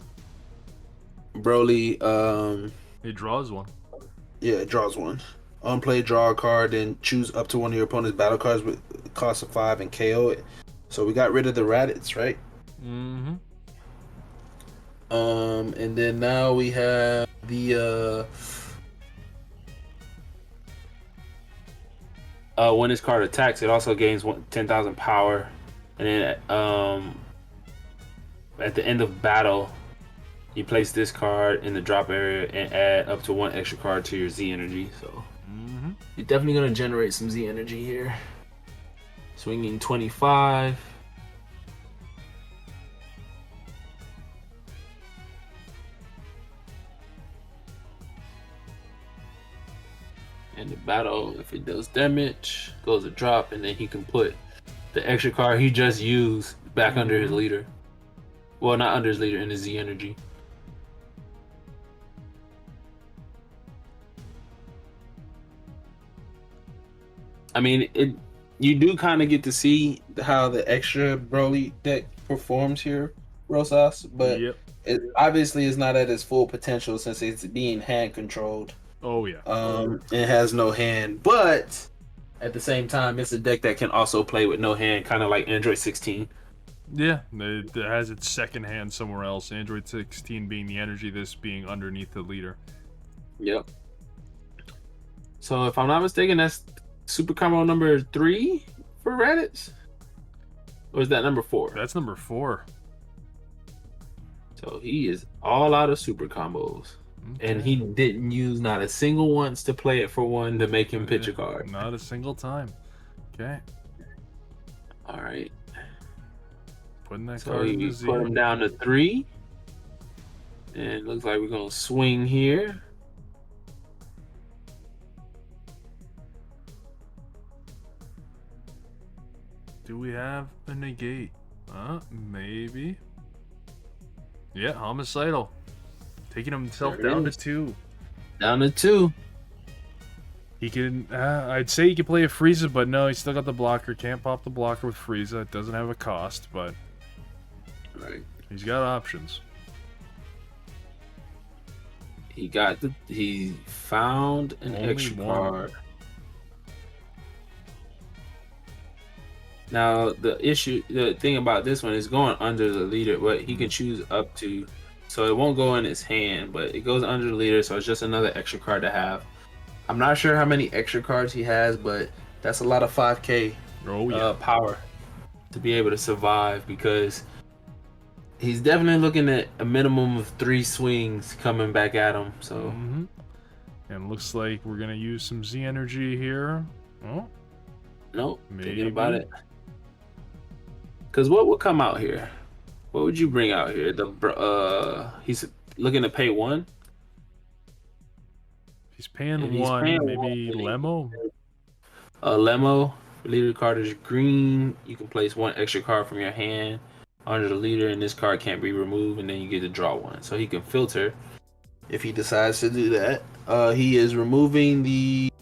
Broly,
He draws one.
yeah, it draws 1. Unplay, draw a card, then choose up to one of your opponent's battle cards with cost of 5 and KO it. So we got rid of the Raditz, right?
Mm-hmm.
And then now we have the when this card attacks, it also gains 10,000 power, and then at the end of battle, you place this card in the drop area and add up to 1 extra card to your Z energy. So you're definitely gonna generate some Z energy here. Swinging 25. And the battle, if it does damage, goes a drop, and then he can put the extra card he just used back under his leader. Well, not under his leader, in his Z energy. I mean, you do kind of get to see how the extra Broly deck performs here, Rosas, but it obviously is not at its full potential since it's being hand controlled.
Oh yeah.
It has no hand, but at the same time, it's a deck that can also play with no hand, kind of like Android 16.
Yeah, it has its second hand somewhere else. Android 16 being the energy, this being underneath the leader.
Yep. So if I'm not mistaken, that's super combo number 3 for Raditz? Or is that number 4?
That's number 4.
So he is all out of super combos. Okay. And he didn't use not a single once to play it for 1 to make him pitch a card.
Not a single time. Okay.
All right.
Putting that card in the Z.
Put him down to 3. And it looks like we're going to swing here.
Do we have a negate? Maybe. Yeah, homicidal. Taking himself down to 2.
Down to 2.
He can, I'd say he could play a Frieza, but no, he's still got the blocker. Can't pop the blocker with Frieza. It doesn't have a cost, but he's got options.
He found an extra card. Now the thing about this one is going under the leader, but he can choose up to, so it won't go in his hand, but it goes under the leader, so it's just another extra card to have. I'm not sure how many extra cards he has, but that's a lot of 5k power to be able to survive, because he's definitely looking at a minimum of 3 swings coming back at him. So
and looks like we're gonna use some Z energy here. Oh,
nope. Thinking about it. Because what would come out here? What would you bring out here? He's looking to pay 1.
He's paying 1. Maybe Lemo.
Lemo. Leader card is green. You can place 1 extra card from your hand under the leader, and this card can't be removed, and then you get to draw 1. So he can filter if he decides to do that. He is removing the.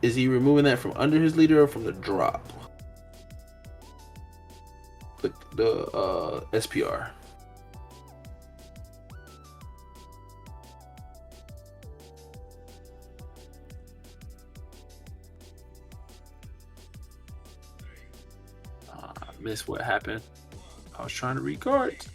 Is he removing that from under his leader or from the drop? The SPR. I missed what happened. I was trying to read cards.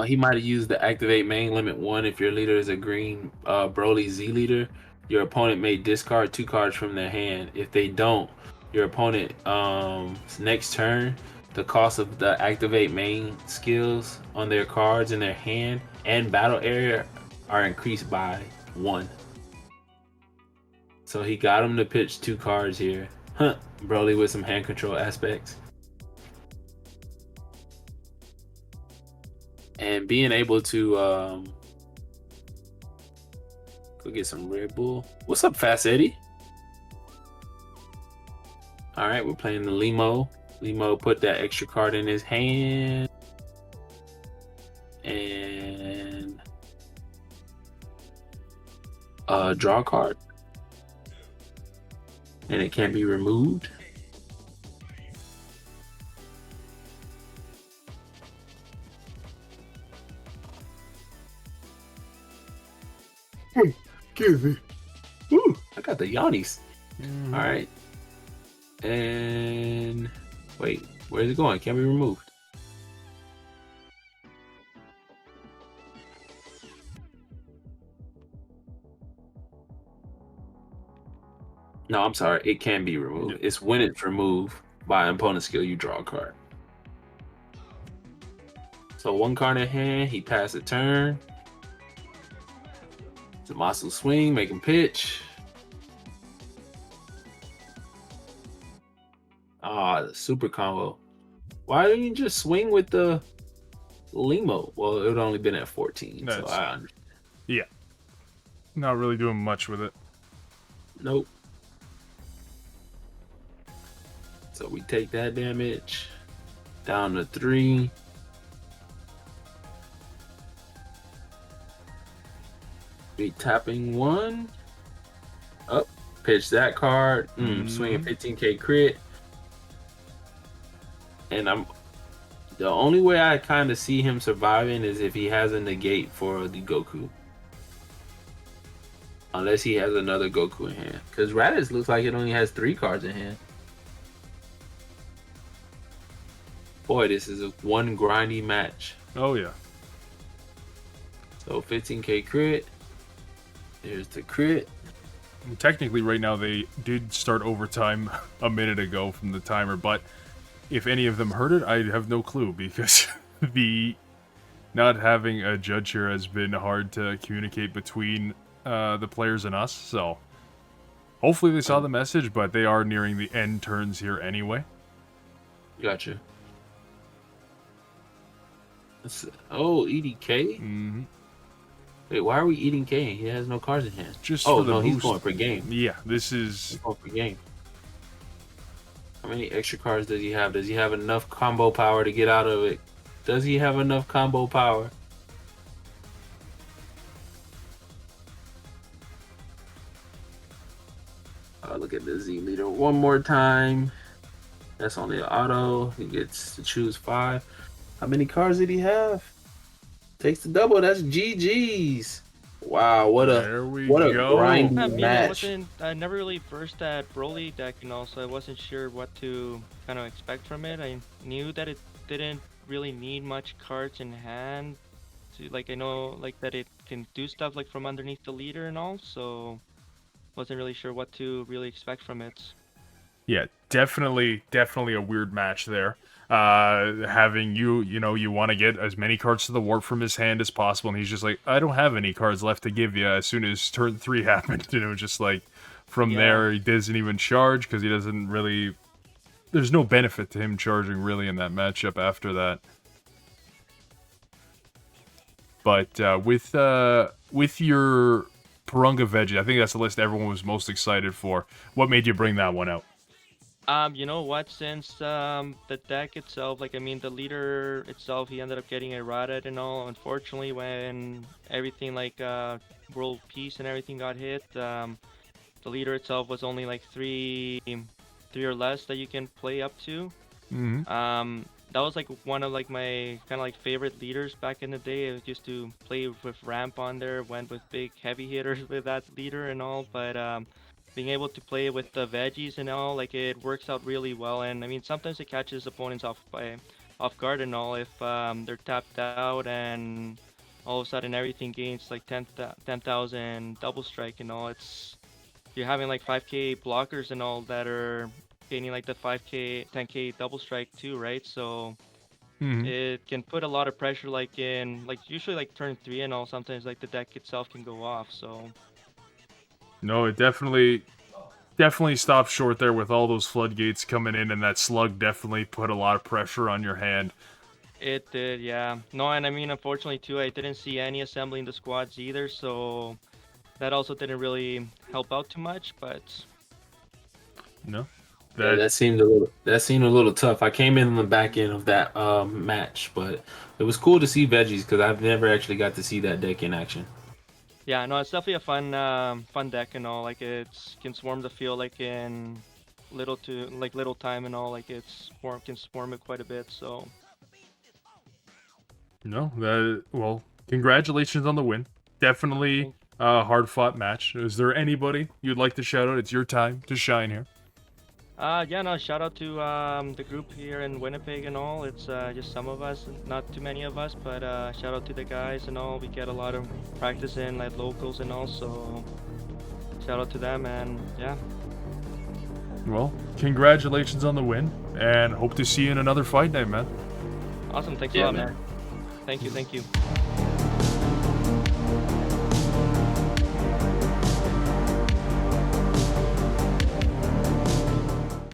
He might have used the activate main limit 1 if your leader is a green Broly Z leader. Your opponent may discard 2 cards from their hand. If they don't, your opponent next turn, the cost of the activate main skills on their cards in their hand and battle area are increased by 1. So he got him to pitch 2 cards here. Broly with some hand control aspects.
and being able to go get some Red Bull. What's up, Fast Eddie? All right, we're playing the Limo. Limo put that extra card in his hand. And draw a card. And it can't be removed. Excuse me. Ooh, I got the Yannis. All right. And wait, where's it going? Can't be removed. No, I'm sorry. It can be removed. It's when it's removed by an opponent's skill, you draw a card. So 1 card in hand, he passed a turn. Zamasu swing, make him pitch. Ah, the super combo. Why didn't you just swing with the Limo? Well, it would only been at 14, so I understand.
Yeah. Not really doing much with it.
Nope. So we take that damage down to 3. Be tapping 1. Up. Pitch that card. Swing a 15k crit. And the only way I kind of see him surviving is if he has a negate for the Goku. Unless he has another Goku in hand. Because Raditz looks like it only has 3 cards in hand. Boy, this is one grindy match.
Oh, yeah.
So 15k crit. There's the crit.
Technically, right now, they did start overtime a minute ago from the timer, but if any of them heard it, I have no clue, because the not having a judge here has been hard to communicate between the players and us, so hopefully they saw the message, but they are nearing the end turns here anyway.
Gotcha. Oh, EDK?
Mm-hmm.
Wait, why are we eating K? He has no cards in hand.
Just for the boost.
He's going per game.
Yeah, this is...
He's going per game. How many extra cards does he have? Does he have enough combo power to get out of it? Does he have enough combo power? Look at the Z leader one more time. That's only an auto. He gets to choose 5. How many cards did he have? Takes the double. That's GG's. Wow, what a grinding match.
I never really versed that Broly deck, so I wasn't sure what to kind of expect from it. I knew that it didn't really need much cards in hand. I know that it can do stuff from underneath the leader and all, so wasn't really sure what to really expect from it.
Yeah, definitely a weird match there. Having you want to get as many cards to the warp from his hand as possible, and he's just like, I don't have any cards left to give you as soon as turn 3 happened. Just from there, he doesn't even charge because he doesn't really... There's no benefit to him charging really in that matchup after that. But with your Porunga Veggie, I think that's the list everyone was most excited for. What made you bring that one out?
You know what? Since the deck itself, the leader itself, he ended up getting a Raditz and all. Unfortunately, when everything world peace and everything got hit, the leader itself was only 3 or less that you can play up to.
Mm-hmm.
That was one of my kind of favorite leaders back in the day. I used to play with ramp on there, went with big heavy hitters with that leader and all, but being able to play with the veggies and all, it works out really well. And sometimes it catches opponents off guard and all if they're tapped out and all of a sudden everything gains 10,000 double strike and all. You're having 5k blockers and all that are gaining the 5k 10k double strike too, right? So it can put a lot of pressure in usually turn 3 and all. Sometimes the deck itself can go off, so
no, it definitely stopped short there with all those floodgates coming in, and that slug definitely put a lot of pressure on your hand.
It did, yeah. No, and I mean, unfortunately too, I didn't see any assembling the squads either, so that also didn't really help out too much. But
No,
Yeah, that seemed a little tough. I came in on the back end of that match, but it was cool to see veggies because I've never actually got to see that deck in action.
yeah, no, it's definitely a fun deck and all. Like it's can swarm the field like in little time and all. Like can swarm it quite a bit. So
no, well, congratulations on the win. Definitely a hard fought match. Is there anybody you'd like to shout out? It's your time to shine here.
yeah, no, shout out to the group here in Winnipeg and all. It's just some of us, not too many of us, but shout out to the guys and all. We get a lot of practice in like locals and all, so shout out to them and yeah.
Well, congratulations on the win, and hope to see you in another fight night, man.
Awesome, thanks
Yeah,
a lot,
man.
man. Thank you.